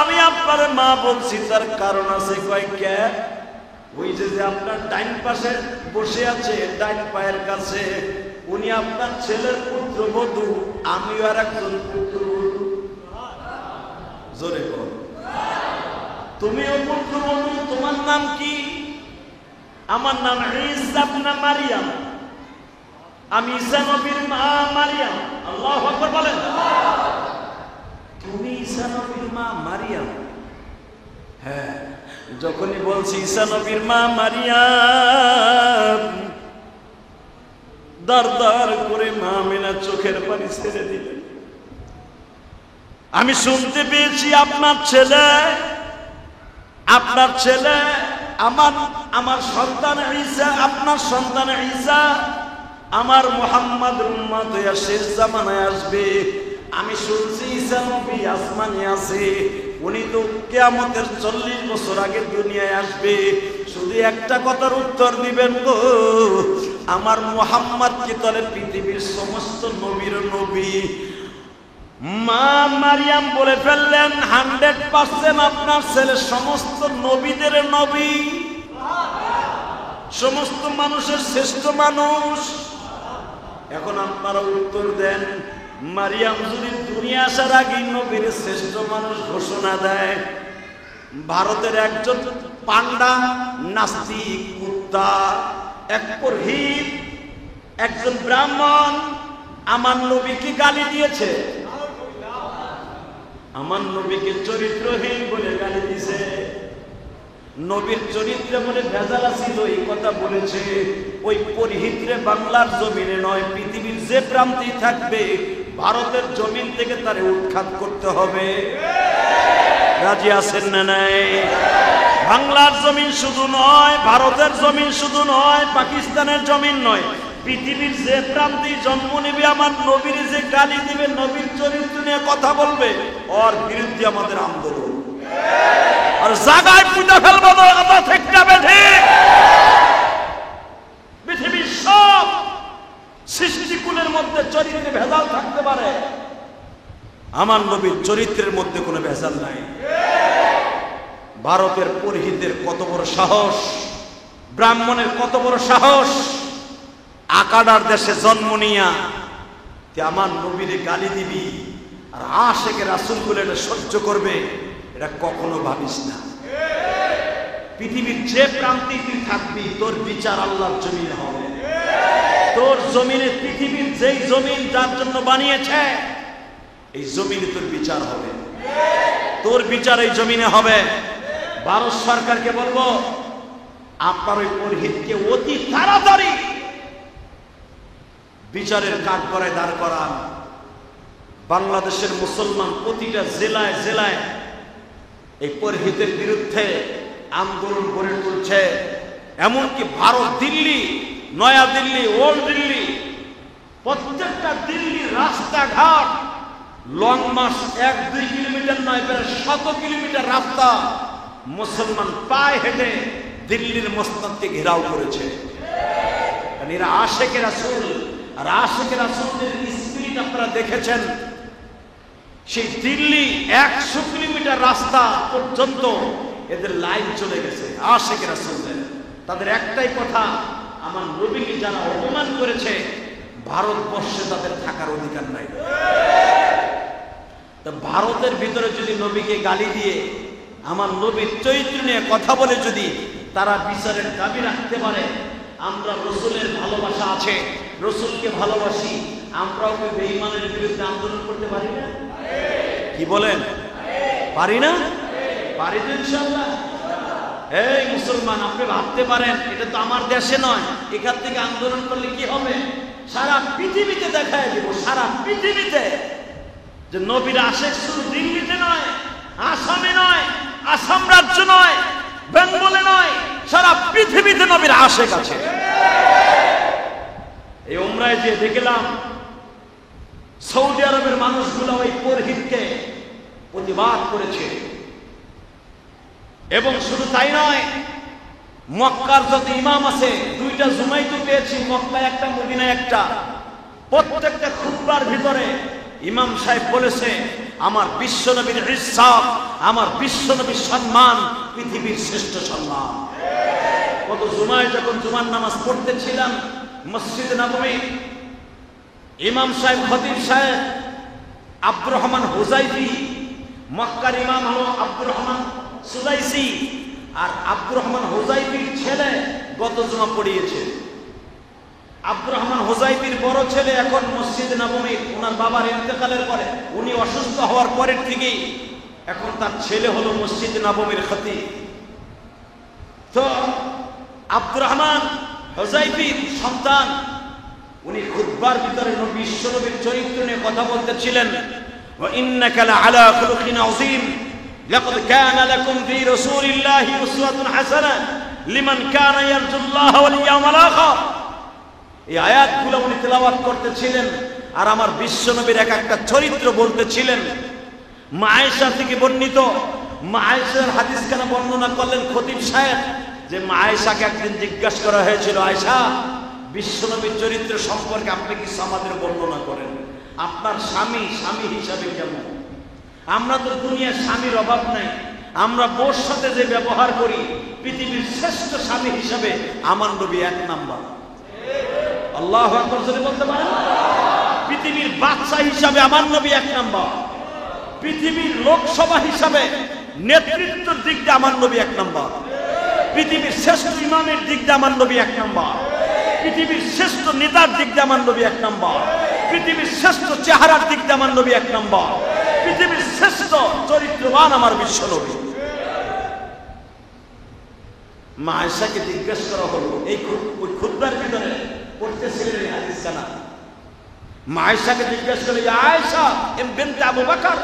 আমি আপনার মা বলছি, তার কারণ আছে। কয়েকটা ওই যে আপনার ডাইন পাশে বসে আছে, ডাইন পায়ের কাছে, উনি আপনার ছেলের পুত্রবধূ, আমিও আর একজন পুত্রবধূ। জোরে কর। তুমিও পুত্রবধূ, তোমার নাম কি? আমার নাম ঈসা ইবনে মারিয়াম, আমি ঈসা নবীর মা মারিয়াম। আল্লাহু আকবার বলেন। তুমি ঈসা নবীর মা মারিয়াম? হ্যাঁ। যখনই বলছি ঈসা নবীর মা মারিয়াম, দার দার করে মা আমেনা চোখের পানি ছেড়ে দিলেন। আমি শুনতে পেয়েছি আপনার ছেলে, আপনার ছেলে আমার সন্তান ঈসা, আপনার সন্তান ঈসা আমার মুহাম্মদ উম্মত হয়ে শেষ জামানায় আসবে। আমি শুনছি ঈসা নবী আসমানে আছে, উনি তো কিয়ামতের 40 বছর আগে দুনিয়ায় আসবে। শুধু একটা কথার উত্তর দিবেন গো, আমার মুহাম্মদ কি তলে পৃথিবীর সমস্ত নবীর নবী? মা মারিয়াম বলে ফেললেন, 100% আপনার ছেলে সমস্ত নবীদের নবী, সমস্ত মানুষের শ্রেষ্ঠ মানুষ। এখন আপনারা উত্তর দেন, মারিয়াম যদি দুনিয়া আসার আগে নবীর শ্রেষ্ঠ মানুষ ঘোষণা দেয়, ভারতের একজন পান্ডা, নাস্তিক, কুত্তা, এক পুরোহিত, একজন ব্রাহ্মণ আমার নবীকে গালি দিয়েছে, আমার নবীকে চরিত্রহীন বলে গালি দিয়েছে, নবীর চরিত্রে বলে ভেজাল ছিল, এই কথা বলেছে। ওই পুরোহিতরে বাংলার জমিনে নয়, পৃথিবীর যে প্রান্তেই থাকবে, ভারতের জমিন থেকে তারে উৎখাত করতে হবে। রাজি আছেন না নাই? বাংলার জমিন শুধু নয়, ভারতের জমিন শুধু নয়, পাকিস্তানের জমিন নয়, পৃথিবীর যে প্রান্তে জন্ম নেবে আমার নবীর যে গালি দিবে, নবীর চরিত্র নিয়ে কথা বলবে, ওর বিরুদ্ধে আমাদের আন্দোলন। আর জায়গায় পুঁতে ফেলবো কথা ঠিক যাবে ঠিক। পৃথিবীর সব সৃষ্টিকুলের মধ্যে চরিত্রে ভেজাল থাকতে পারে, আমার নবীর চরিত্রের মধ্যে কোনো ভেজাল নাই। ভারতের পুরোহিতের কত বড় সাহস, ব্রাহ্মণের কত বড় সাহস, আকাডার দেশে জন্ম নিয়া তুই আমার নবীরে গালি দিবি আর আশেকে রাসূল বলে এটা সহ্য করবে, এটা কখনো ভাবিস না। পৃথিবীর যে প্রান্তে তুই থাকবি তোর বিচার আল্লাহর জমিনে হবে। তোর জমিনে, পৃথিবীর যেই জমিন যার জন্য বানিয়েছে এই জমিনে তোর বিচার হবে, তোর বিচার এই জমিনে হবে। ভারত সরকারকে বলবো আপনার ওই পুরোহিতকে অতি তাড়াতাড়ি বিচারের কাঠ করে দাঁড় করান। বাংলাদেশের মুসলমান প্রতিটা জেলায় জেলায় এই পুরোহিতের বিরুদ্ধে আন্দোলন গড়ে তুলছে। এমনকি ভারত, দিল্লি, নয়া দিল্লি, ওল্ড দিল্লি, প্রত্যেকটা দিল্লির রাস্তাঘাট লং মার্চ 1-2 কিলোমিটার নয়, প্রায় 100 কিলোমিটার রাস্তা মুসলমান পায়ে হেঁটে দিল্লির মসজিদকে ঘেরাও করেছে। কারণ এরা আশেকে রাসূল, আর আশেকে রাসূলের স্পিরিট আপনারা দেখেছেন। সেই দিল্লি 100 কিলোমিটার রাস্তা পর্যন্ত এদের লাইন চলে গেছে আশেকে রাসূলের। তাদের একটাই কথা, আমার নবীকে যারা অপমান করেছে ভারতবর্ষে তাদের থাকার অধিকার নাই। তা ভারতের ভিতরে যদি নবীকে গালি দিয়ে আমার নবীর চরিত্র নিয়ে কথা বলে যদি তারা বিচারের দাবি রাখতে পারে, আমরা রসুলের ভালোবাসা আছে, রসুলকে ভালোবাসি, আমরাও কি বেঈমানের বিরুদ্ধে আন্দোলন করতে পারি না? কি বলেন, পারি না? পারি তো ইনশাআল্লাহ। এই মুসলমান, আপনি ভাবতে পারেন এটা তো আমার দেশে নয়, এখান থেকে আন্দোলন করলে কি হবে? সারা পৃথিবীতে দেখায় দেব, সারা পৃথিবীতে যে নবীর আশেক শুধু দিল্লিতে নয়, আসামে নয়, আসাম রাজ্য নয়, বেঙ্গলে নয়, সারা পৃথিবীতে নবীর আশেক আছে। এই উমরায় যে দেখলাম সৌদি আরবের মানুষগুলো ওই পুরোহিতকে প্রতিবাদ করেছে। এবং শুধু তাই নয়, মক্কার যত ইমাম আছে, 2টা জুমাই তো পেয়েছি, মক্কায় একটা, মদিনায় একটা, প্রত্যেকটা খুতবার ভিতরে ইমাম সাহেব বলেছে আমার বিশ্বনবীর ইজ্জত, আমার বিশ্বনবীর সম্মান পৃথিবীর শ্রেষ্ঠ সম্মান। কত জুমায় যখন জুমার নামাজ পড়তেছিলাম মসজিদ নববী, ইমাম সাহেব, খতিব সাহেব আব্দুর রহমান হুজাইফি, মক্কার ইমাম হলো আব্দুর রহমান সুদাইসি, আর আব্দুর রহমান হুজাইফির ছেলে গত জুমা পড়িয়েছে। আব্দুর রহমান হুজাইফির বড় ছেলে এখন মসজিদ নববী, ওনার বাবার ইন্তেকালের পরে, উনি অসুস্থ হওয়ার পরের থেকেই এখন তার ছেলে হলো মসজিদ নববীর খতিব। তো আব্দুর রহমান হুজাইফির সন্তান, উনি খুতবার ভিতরে বিশ্বনবীর চরিত্র নিয়ে কথা বলতেছিলেন। ওয়া ইন্নাকা লাআলা খুলুকিন আযীম, লাকাদ কানা লাকুম ফি রাসূলিল্লাহি উসওয়াতুন হাসানাহ লিমান কানা ইয়ারজুল্লাহ ওয়াল ইয়াওমাল আখির। এই আয়াতগুলো উনি তেলাওয়াত করতেছিলেন আর আমার বিশ্বনবীর এক একটা চরিত্র বলতেছিলেন। মা আয়েশা থেকে বর্ণিত, মা আয়েশার হাদিস কেন বর্ণনা করলেন খতিব সাহেব, যে মা আয়েশাকে একদিন জিজ্ঞাসা করা হয়েছিল, আয়েশা বিশ্বনবীর চরিত্র সম্পর্কে আপনি কিছু আমাদের বর্ণনা করেন, আপনার স্বামী স্বামী হিসাবে কেমন? আমরা তো দুনিয়ার স্বামীর অভাব নাই, আমরা বোর সাথে যে ব্যবহার করি, পৃথিবীর শ্রেষ্ঠ স্বামী হিসাবে আমার নবী 1 নাম্বার। আল্লাহু আকবার জোরে বলতে পারেন? পৃথিবীর বাদশা হিসাবে আমার নবী 1 নাম্বার। পৃথিবীর লোকসভা হিসাবে নেতৃত্বের দিক দিয়ে আমার নবী 1 নাম্বার। পৃথিবীর শ্রেষ্ঠ ইমামের দিক দিয়ে আমার নবী 1 নাম্বার। পৃথিবীর শ্রেষ্ঠ নেতার দিক দিয়ে আমার নবী 1 নাম্বার। পৃথিবীর শ্রেষ্ঠ চেহারার দিক দিয়ে আমার নবী 1 নাম্বার। পৃথিবীর শ্রেষ্ঠ চরিত্রবান আমার বিশ্ব নবী। মা আয়েশাকে জিজ্ঞেস করা হলো, এই খুতবার ভিতরে পড়তেছিলেন এই হাদিস কানা। মা আয়েশাকে জিজ্ঞেস করলো, ইয়া আয়েশা বিনত আবু বকর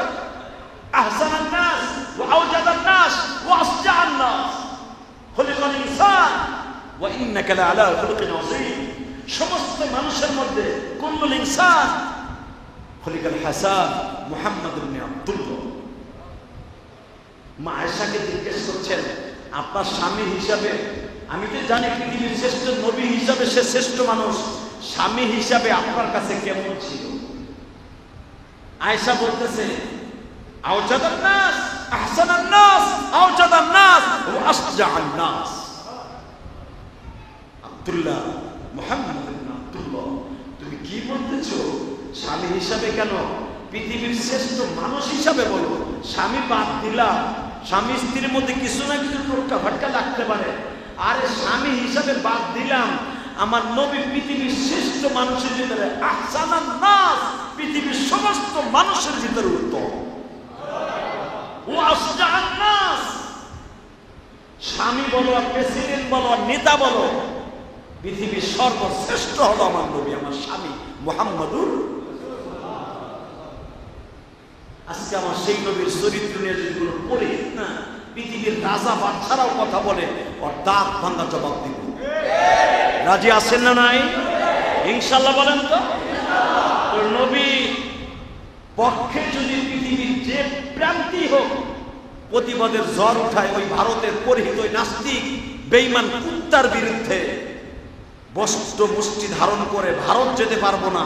আহসানান নাস ওয়া আওজাদান নাস ওয়া আসজাআন নাস খুলিকাল ইনসান ওয়া ইন্নাকা লাআলা খুলুকিন আযীম। সমস্ত মানুষের মধ্যে কুল্লুল ইনসান খলিকাল হাসান মুহাম্মদ ইবনে আব্দুল্লাহ। মা আয়েশাকে জিজ্ঞেস করছেন, আপনার স্বামী হিসাবে, আমি তো জানি পৃথিবীর শ্রেষ্ঠ নবী হিসাবে সে শ্রেষ্ঠ মানুষ, স্বামী হিসাবে আপনার কাছে কেমন ছিল? আয়েশা বলতেছে, আওজাদান নাস আহসানান নাস আওজাদান নাস ওয়া আসজাআন নাস। আব্দুল্লাহ, মুহাম্মদ ইবনে আব্দুল্লাহ, তুমি কি বলতেছো? স্বামী হিসাবে কেন? পৃথিবীর শ্রেষ্ঠ মানুষ হিসাবে বলো। স্বামী বাদ দিলাম, স্বামী স্ত্রীর মধ্যে কিছু না কিছু টোটকা ফাটকা লাগতে পারে, আরে স্বামী হিসাবে বাদ দিলাম, আমার নবী পৃথিবীর শ্রেষ্ঠ মানুষের ভিতরে আহসানান নাস, পৃথিবীর সমস্ত মানুষের ভিতরে উত্তম। ও আসজাআন নাস, স্বামী বলো, প্রেসিডেন্ট বলো, নেতা বলো, পৃথিবীর সর্বশ্রেষ্ঠ হলো আমার নবী, আমার স্বামী মুহাম্মদুর। আজকে আমার সেই নবীর চরিত্র নিয়ে যদি কোনো পড়ে না, পৃথিবীর রাজা বাচ্চারাও কথা বলে, ওর দাঁত ভাঙা জবাব দিব। রাজি আছেন না নাই? ইনশাআল্লাহ বলেন তো। তোর নবী পক্ষে যদি পৃথিবীর যে প্রান্তি হোক প্রতিবাদের জ্বর উঠায়, ওই ভারতের পরিহিত ওই নাস্তিক বেঈমান কুত্তার বিরুদ্ধে বস্ত্র মুষ্টি ধারণ করে ভারত যেতে পারবো না,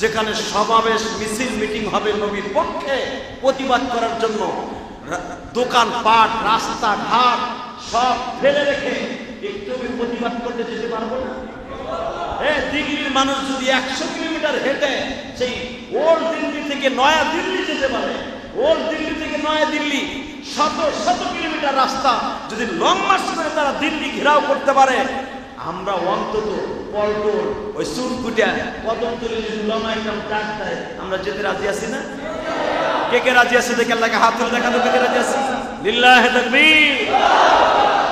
যেখানে সমাবেশ মিছিল মিটিং হবে নবীর পক্ষে প্রতিবাদ করার জন্য, দোকানপাট রাস্তাঘাট সব ফেলে রেখে একটু প্রতিবাদ করতে যেতে পারবো না? দিল্লির মানুষ যদি 100 কিলোমিটার হেঁটে সেই ওল্ড দিল্লি থেকে নয়া দিল্লি যেতে পারে, ওল্ড দিল্লি থেকে নয়া দিল্লি শত শত কিলোমিটার রাস্তা যদি লং মার্চ করে তারা দিল্লি ঘেরাও করতে পারে, আমরা অন্তত পল্টন ওই চুনকুটিয়া কদমতলী যদি লং আইটেম ডাক দেয়, আমরা যেতে রাজি আছি না? কে কে রাজি আছে? দেখে আল্লাহকে হাত তুলে দেখানো, কে কে রাজি আছে? লিল্লাহি তাকবীর।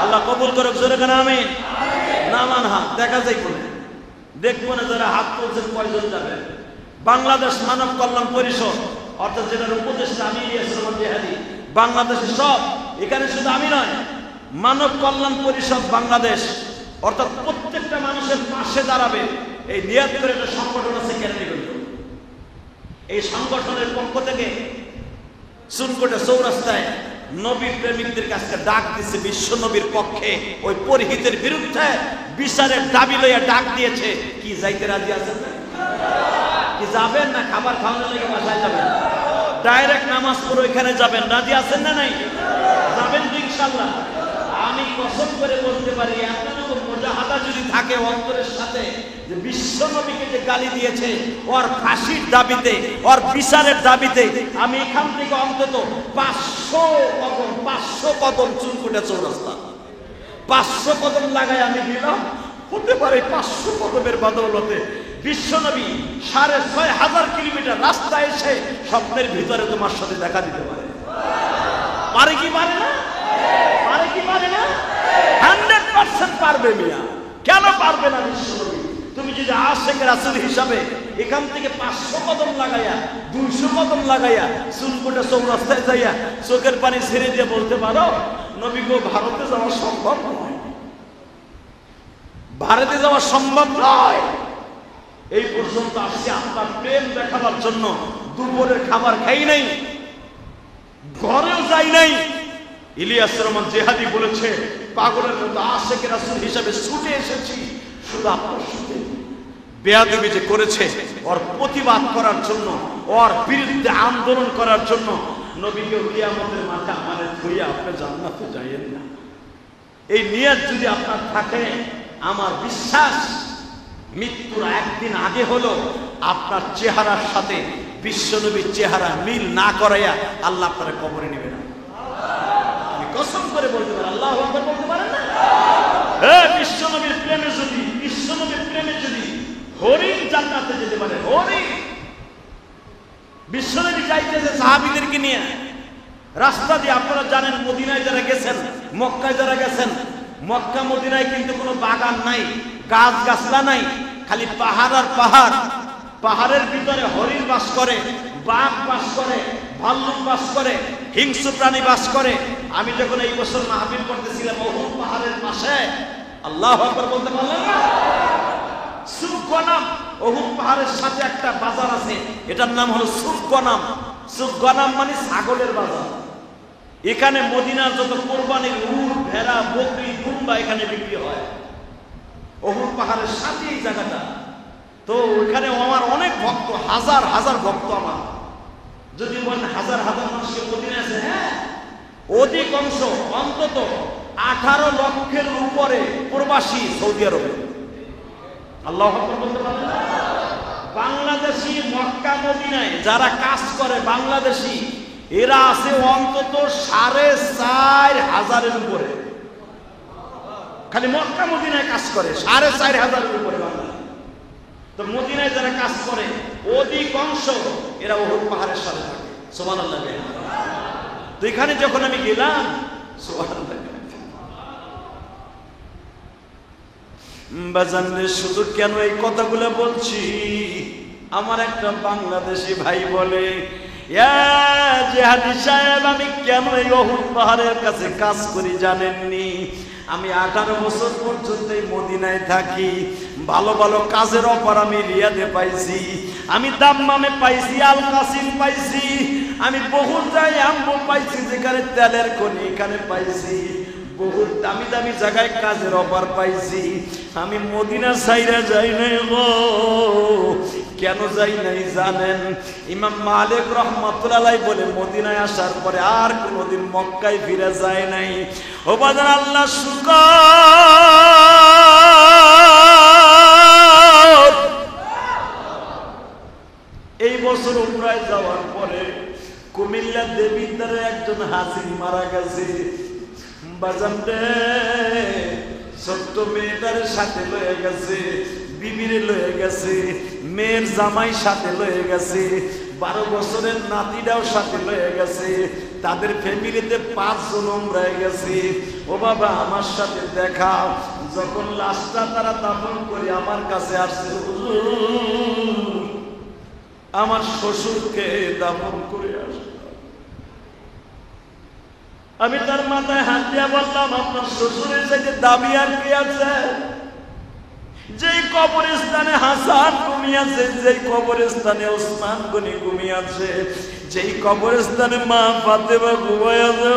আল্লাহ কবুল করুক, জোরে কেন আমিন। নামান হাত দেখা যায় বলে দেখবো না যারা হাত তুলছেন কয়জন যাবে। বাংলাদেশ মানব কল্যাণ পরিষদ, অর্থাৎ যেটার উপদেষ্টা আমি ইলিয়াস রহমান জিহাদি, বাংলাদেশে সব, এখানে শুধু আমি নয়, মানব কল্যাণ পরিষদ বাংলাদেশ, অর্থাৎ প্রত্যেকটা মানুষের পাশে দাঁড়াবে এই নিয়ত করে একটা সংগঠন আছে কেরানীগঞ্জ। এই সংগঠনের পক্ষ থেকে চুনকোটে চৌরাস্তায় নবী প্রেমিকদের কাছে ডাক দিচ্ছে, বিশ্ব নবীর পক্ষে ওই পরিহিতের বিরুদ্ধে বিচারের দাবি লইয়া ডাক দিয়েছে। কি যাইতে রাজি আছেন না? কি যাবেন না খাবার খাওয়ানোর লেগে বাসায় যাবেন? ডাইরেক্ট নামাজ পড়ে ওইখানে যাবেন? রাজি আছেন না নাই? যাবেন তো ইনশাআল্লাহ। আমি কসম করে বলতে পারি, এতটুকু মুজাহাদা যদি থাকে অন্তরের সাথে, যে বিশ্ব নবীকে যে গালি দিয়েছে ওর ফাঁসির দাবিতে, ওর বিচারের দাবিতে, আমি এখান থেকে অন্তত 500 কদম চুনকুটে চৌরাস্তা 500 কদম লাগাই আমি দিলাম। হতে পারে 500 কদমের বদৌলতে বিশ্বনবী 6500 কিলোমিটার রাস্তা এসে স্বপ্নের ভিতরে তোমার সাথে দেখা দিতে পারে। পারে কি পারে না? পারে কি পারে না? 100% পারবে মিয়া। কেন পারবে না বিশ্বনবী? তুমি যদি আশিক রাসূল হিসাবে এখান থেকে 500 কদম লাগাইয়া 200 কদম লাগাইয়া চুনকুটে চৌরাস্তায় যাইয়া চোখের পানি ছেড়ে দিয়ে বলতে পারো, নবী গো ভারতে যাওয়া সম্ভব নয়, ভারতে যাওয়া সম্ভব নয়, এই পর্যন্ত আসছি আপনার প্রেম দেখাবার জন্য, দুপুরের খাবার খাই নাই, ঘরেও যাই নাই। ইলিয়াস রহমান জিহাদি বলেছে, পাগলের মতো আশিক রাসূল হিসাবে ছুটে এসেছি শুধু আপনার সাথে বেয়াদবি যে করেছে ওর প্রতিবাদ করার জন্য, ওর বিরুদ্ধে আন্দোলন করার জন্য। নবীকে কিয়ামতের মাঠে আমাদের ধুইয়া আপনি জান্নাতে যাইয়েন না। এই নিয়ত যদি আপনার থাকে, আমার বিশ্বাস মৃত্যুর একদিন আগে হলো আপনার চেহারার সাথে বিশ্বনবীর চেহারা মিল না করাইয়া আল্লাহ আপনারা কবরে নেবে না। আমি কসম করে বলতে পারি, আল্লাহু আকবার বলতে পারেন না? বিশ্বনবীর প্রেমে যদি, বিশ্বনবীর প্রেমে যদি হরিণ জান্নাতে যেতে পারে, হরিণ। বিশ্বনবী যাইতেছে সাহাবীদেরকে নিয়ে রাস্তা দিয়ে, আপনারা জানেন মদিনায় যারা গেছেন, মক্কায় যারা গেছেন, মক্কা মদিনায় কিন্তু কোনো বাগান নাই, গাছ গাছলা নাই, খালি পাহাড় আর পাহাড়। পাহাড়ের ভিতরে হরিণ বাস করে, বাঘ বাস করে, ভাল্লুক বাস করে, হিংস্র প্রাণী বাস করে। আমি যখন এই বছর মাহফিল করতেছিলাম ওহুদ পাহাড়ের পাশে, আল্লাহু আকবার বলতে পারলেন না? সুক গনাম, উহুদ পাহাড়ের সাথে একটা বাজার আছে, এটার নাম হলো সুক গনাম। সুক গনাম মানে ছাগলের বাজার। এখানে মদিনার যত কোরবানির উট, ভেড়া, বকরি, দুম্বা এখানে বিক্রি হয়। উহুদ পাহাড়ের সাথে এই জায়গাটা। তো ওইখানে আমার অনেক ভক্ত, হাজার হাজার ভক্ত আমার। যদি বলেন হাজার হাজার মানুষকে মদিনায় আছে, হ্যাঁ, অধিকাংশ অন্তত 18 লক্ষের উপরে প্রবাসী সৌদি আরবে। আল্লাহু আকবার বলতে পারেন না? বাংলাদেশি মক্কা মদিনায় যারা কাজ করে বাংলাদেশি, এরা আছে অন্তত 4,500 উপরে। খালি মক্কা মদিনায় কাজ করে 4,500 উপরে বাংলা। তো মদিনায় যারা কাজ করে অধিকাংশ এরা উহুদ পাহাড়ের সাথে থাকে। সুবহানাল্লাহ। তো এখানে যখন আমি গেলাম, সুবহানাল্লাহ, বাজানরে শুধু কেন এই কথাগুলো বলছি, আমার একটা বাংলাদেশি ভাই বলে, জিহাদি সাহেব, আমি কেন এই উহুদ পাহাড়ের কাছে কাজ করি জানেননি? আমি 18 বছর পর্যন্ত এই মদিনায় থাকি। ভালো ভালো কাজের অফার আমি রিয়াদে পাইছি, আমি দাম্মামে পাইছি, আল কাসিম পাইছি, আমি বহু জায়গায় আম্বু পাইছি, যেখানে তেলের খনি এখানে পাইছি, বহু দামি দামি জায়গায় কাজের অফার পাইছি। আমি মদিনা ছাইরা যাই নাই গো। কেন যাই নাই জানেন? ইমাম মালিক রাহমাতুল্লাহ আলাইহি বলে, মদিনায় আসার পরে আর কোনোদিন মক্কায় ফিরে যায় নাই। ও বাজার, আল্লাহ শুকর, এই বছর উমরায় যাওয়ার পরে কুমিল্লা দেবিদ্বারে একজন হাজির মারা গেছে। বাজানরে ছোট্ট মেয়েটার সাথে লয়ে গেছে, বিবিরে লয়ে গেছে, মেয়ের জামাই সাথে লয়ে গেছে, 12 বছরের নাতিটাও সাথে লয়ে গেছে। তাদের ফ্যামিলিতে 5 জন উমরায় গেছে। ও বাবা, আমার সাথে দেখা। যখন লাশটা তারা দাফন করে আমার কাছে আসছে, হুজুর, আমার শ্বশুরকে দাফন করে আসছে। আমি তার মাথায় হাত দিয়া বললাম, আপনার শ্বশুরের সাথে দাবি আর কি আছে? যেই কবরস্থানে হাসান ঘুমিয়েছে, যেই কবরস্থানে ওসমান গনি ঘুমিয়েছে, যেই কবরস্থানে মা ফাতেমা ঘুমাইয়াছে,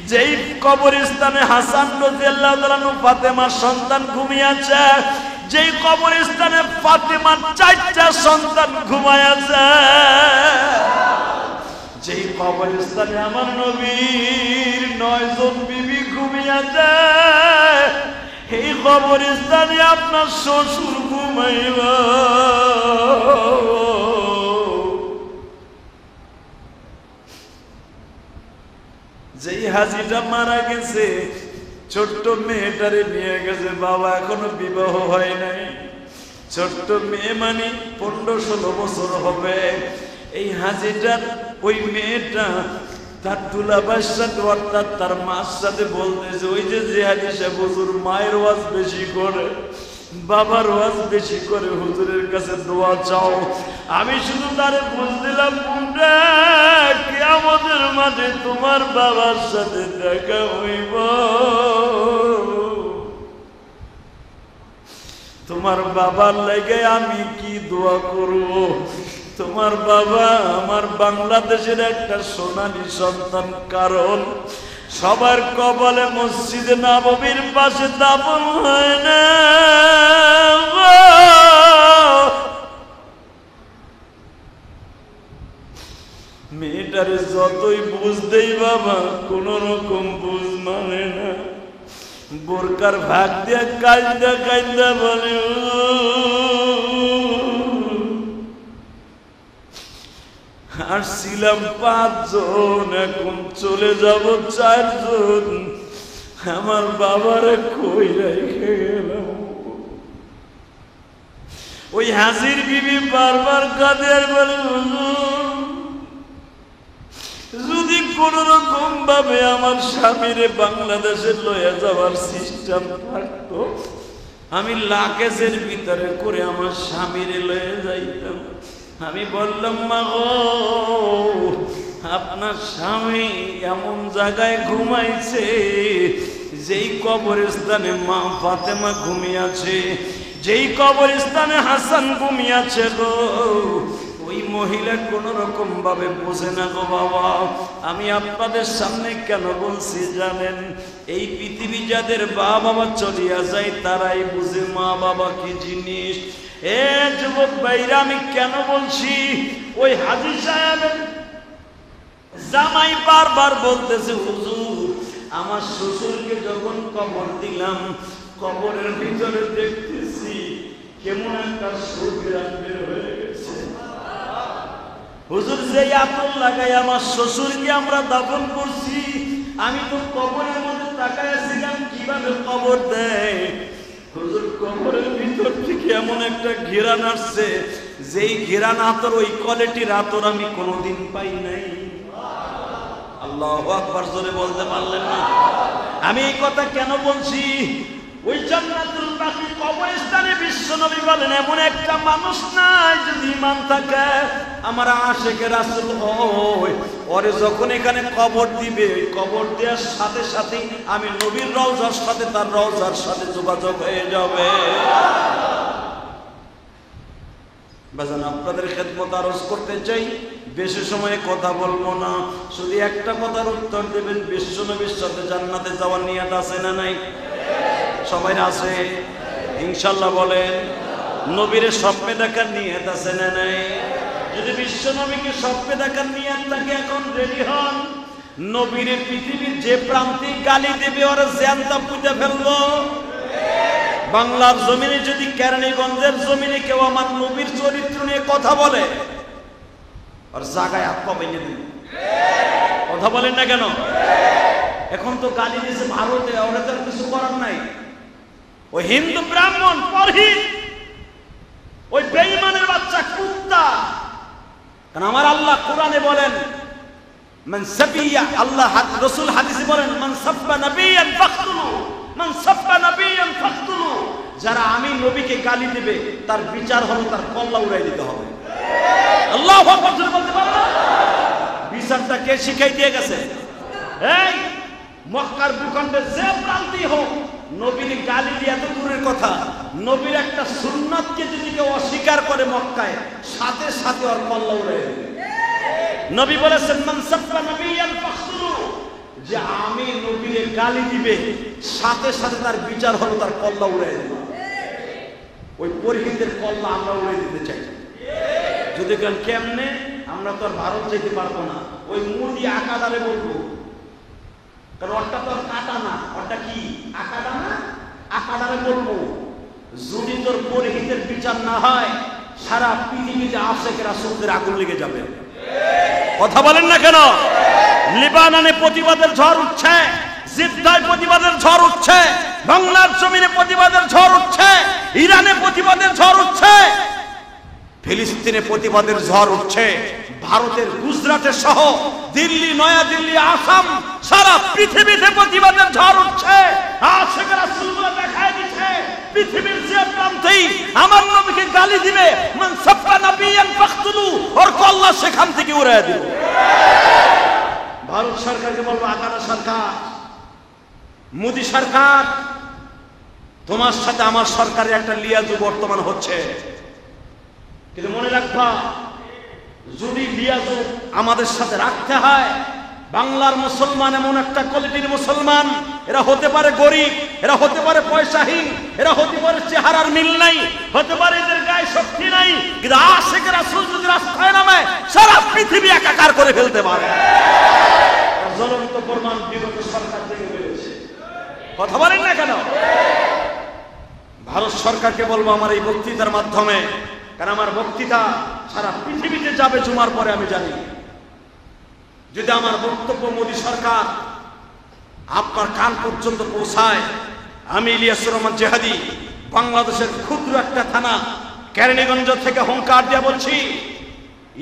যেই কবরস্থানে হাসান রাদিয়াল্লাহু তাআলা ফাতেমার সন্তান ঘুমিয়েছে, যেই কবরস্থানে ফাতেমার 4টা সন্তান ঘুমাইয়াছে, যেই কবরস্থানে আমার নবীর 9 জন বিবি ঘুমিয়েছে, এই কবরস্থানে আপনার শ্বশুর ঘুমাইবা। যেই হাজিটা মারা গেছে, ছোট্ট মেয়েটারে নিয়ে গেছে, বাবা এখনো বিবাহ হয় নাই। ছোট্ট মেয়ে মানে 15-16 বছর হবে। এই হাজিটার ওই মেয়েটা তার দুলাভাইয়ের সাথে, অর্থাৎ তার মার সাথে বলতেছে, ওই যে জিহাদি সাহেব হুজুর মায়ের ওয়াজ বেশি করে, বাবার ওয়াজ বেশি করে, হুজুরের কাছে দোয়া চাও। আমি শুধু তারে বুঝদিলাম, কিয়ামতের মাঠে তোমার বাবার সাথে দেখা হইব, তোমার বাবার লাগে আমি কি দোয়া করব। তোমার বাবা আমার বাংলাদেশের একটা সোনালী সন্তান, কারণ সবার কপালে মসজিদে নববীর পাশে দাফন হয় না। মেয়েটারে যতই বুঝ দেই বাবা, কোন রকম বুঝ মানে না। বোরকার ভাগ দিয়ে কাইন্দা কাইন্দা বলে, আসছিলাম 5 জন, এখন চলে যাব 4 জন, আমার বাবারে কই রেখে গেলাম। ওই হাজির বিবি বারবার কাঁদে আর বলে, যদি কোন রকম ভাবে আমার স্বামীরে বাংলাদেশে লয়ে যাওয়ার সিস্টেম থাকতো, আমি লাগেজের ভিতরে করে আমার স্বামীরে লয়ে যাইতাম। আমি বললাম, মা গো, আপনার স্বামী এমন জায়গায় ঘুমাইছে যেই কবরস্থানে মা ফাতেমা ঘুমিয়ে আছে, যেই কবরস্থানে হাসান ঘুমিয়ে আছে গো, ওই মহিলা কোন রকম ভাবে বোঝে না গো বাবা। আমি আপনাদের সামনে কেন বলছি জানেন? এই পৃথিবী যাদের বাবা মা চলিয়া যায় তারাই বুঝে মা বাবা কি জিনিস। এ যুবক ভাইরা, আমি কেন বলছি? ওই হাজী সাহেবের জামাই বারবার বলতেছে, হুজুর আমার শ্বশুরকে যখন কবর দিলাম, কবরের ভিতরে দেখতেছি কেমন একটা সুঘ্রাণ বের হয়ে গেছে। হুজুর, যে আতর লাগাই আমার শ্বশুরকে আমরা দাফন করছি, আমি তো কবরের মধ্যে তাকাইছিলাম কিভাবে কবর দেয়। হুজুর, কবরের ভিতর থেকে এমন একটা ঘেরান আসছে, যেই ঘেরান আতর, ওই কোয়ালিটির আতর আমি কোনোদিন পাই নাই। আল্লাহু আকবার, জোরে বলতে পারলেন না? আমি এই কথা কেন বলছি? ওই জান্নাতুল বাকি কবরস্থানে বিশ্বনবী বলেন, এমন একটা মানুষ নাই যদি ঈমান থাকে আমার আশিকে রাসূল হয়, ওরে যখন এখানে কবর দিবে, ওই কবর দেওয়ার সাথে সাথে আমি নবীর রওজার সাথে তার রওজার সাথে যোগাযোগ হয়ে যাবে। বাজান, আপনাদের খেদমত আরজ করতে চাই, বেশি সময়ে কথা বলবো না, শুধু একটা কথার উত্তর দেবেন, বিশ্বনবীর সাথে জান্নাতে যাওয়ার নিয়ত আছে না নাই? সবাই আছে ইনশাআল্লাহ? বলেন, নবীরে স্বপ্নে দেখার নিয়ত আছে না নাই? যদি বিশ্বনবীকে স্বপ্নে দেখার নিয়ত থাকে, এখন রেডি হন। নবীরে পৃথিবীর যে প্রান্তে গালি দেবে ওরা জ্যান্ত পুঁতে ফেলবো। বাংলার জমিনে যদি কেরানীগঞ্জের জমিনে কেউ আমার নবীর চরিত্র নিয়ে কথা বলে, আর জায়গায় আত্মা ভেঙে দিন। কথা বলেন না কেন? এখন তো গালি দিয়েছে ভারতে, ওরা তো কিছু করার নাই। ওই হিন্দু ব্রাহ্মণ পরহিত, ওই বেঈমানের বাচ্চা কুত্তা। কারণ আমার আল্লাহ কোরআনে বলেন, মান সাবিয়া, আল্লাহ রাসূল হাদিসে বলেন, মান সাব্বা নাবিয়ান ফাকতুলু, মান সাব্বা নাবিয়ান ফাকতুলু। যারা আমি নবীকে গালি দেবে তার বিচার হলো তার কল্লা উড়াই দিতে হবে। আল্লাহু আকবার, বলতে পারো না? বিচারটা কে শিখাই দিয়ে গেছে? এই মক্কার ভূখণ্ডে যে প্রান্তেই হোক, নবীর গালি দিয়ে এত দূরের কথা, নবীর একটা সুন্নাতকে যদি কেউ অস্বীকার করে মক্কায়, সাথে সাথে ওর কল্লা উড়াই দেবে। নবী বলেছেন, মান সাব্বা নাবিয়ান ফাকতুলু, যে আমি নবীর গালি দিবে সাথে সাথে তার বিচার হলো তার কল্লা উড়াই দেবে। ওই পরিহিতের কল্লা আমরা উড়াই দিতে চাই। যদি কেমনে? আমরা তো আর ভারত যেতে পারবো না, ওই মুড়ি আকাদারে বলবো। কারণ ওটা তো আর কাটা না, ওটা কি আকাদা না? আকাদারে বলবো। যদি তোর পরিহিতের বিচার না হয়, সারা পৃথিবীতে আশেকের রাসূলদের আগুন লেগে যাবে। কথা বলেন না কেন? লিবাননে প্রতিবাদের ঝড় উঠছে, জিদ্দায় প্রতিবাদের ঝড় উঠছে, বাংলার জমিনে প্রতিবাদের ঝড় উঠছে, ইরানে প্রতিবাদের ঝড় উঠছে, ফিলিস্তিনে প্রতিবাদের ঝড় উঠছে, ভারতের গুজরাটের সহ দিল্লি, নয়া দিল্লি, আসাম, সারা পৃথিবীতে প্রতিবাদের ঝড় উঠছে। আশিক রাসূলুল্লাহ দেখায় দিচ্ছে, পৃথিবীর যে প্রান্তেই আমার নবীকে গালি দিবে, মান সাব্বা নাবিয়ান ফাকতুলু, ওর কল্লা সেখান থেকে উড়াইয়া দিবে। ভারত সরকারকে বলবো, আকারা সরকার, মোদী সরকার, তোমার সাথে আমার সরকারের একটা লিয়াজু বর্তমান হচ্ছে, কিন্তু মনে রাখবা, যদি লিয়াজু আমাদের সাথে রাখতে হয়, বাংলার মুসলমান এমন একটা কোয়ালিটির মুসলমান, এরা হতে পারে গরিব, এরা হতে পারে পয়সাহীন, এরা হতে পারে চেহারার মিল নাই, হতে পারে এদের গায়ে শক্তি নাই, কিন্তু আশিক রাসূল যদি রাস্তায় নামে সারা পৃথিবী একাকার করে ফেলতে পারে। জ্বলন্ত প্রমাণ বিগত সরকার থেকে বেরিয়েছে। কথা বলেন না কেন? ভারত সরকারকে বলবো আমার এই বক্তৃতার মাধ্যমে, কারণ আমার বক্তৃতা সারা পৃথিবীতে যাবে জুমার পরে আমি জানি। যদি আমার বক্তব্য মোদী সরকার আপনার কান পর্যন্ত পৌঁছায়, আমি ইলিয়াসুর রহমান জিহাদি, বাংলাদেশের ক্ষুদ্র একটা থানা কেরানীগঞ্জ থেকে হুঙ্কার দিয়ে বলছি,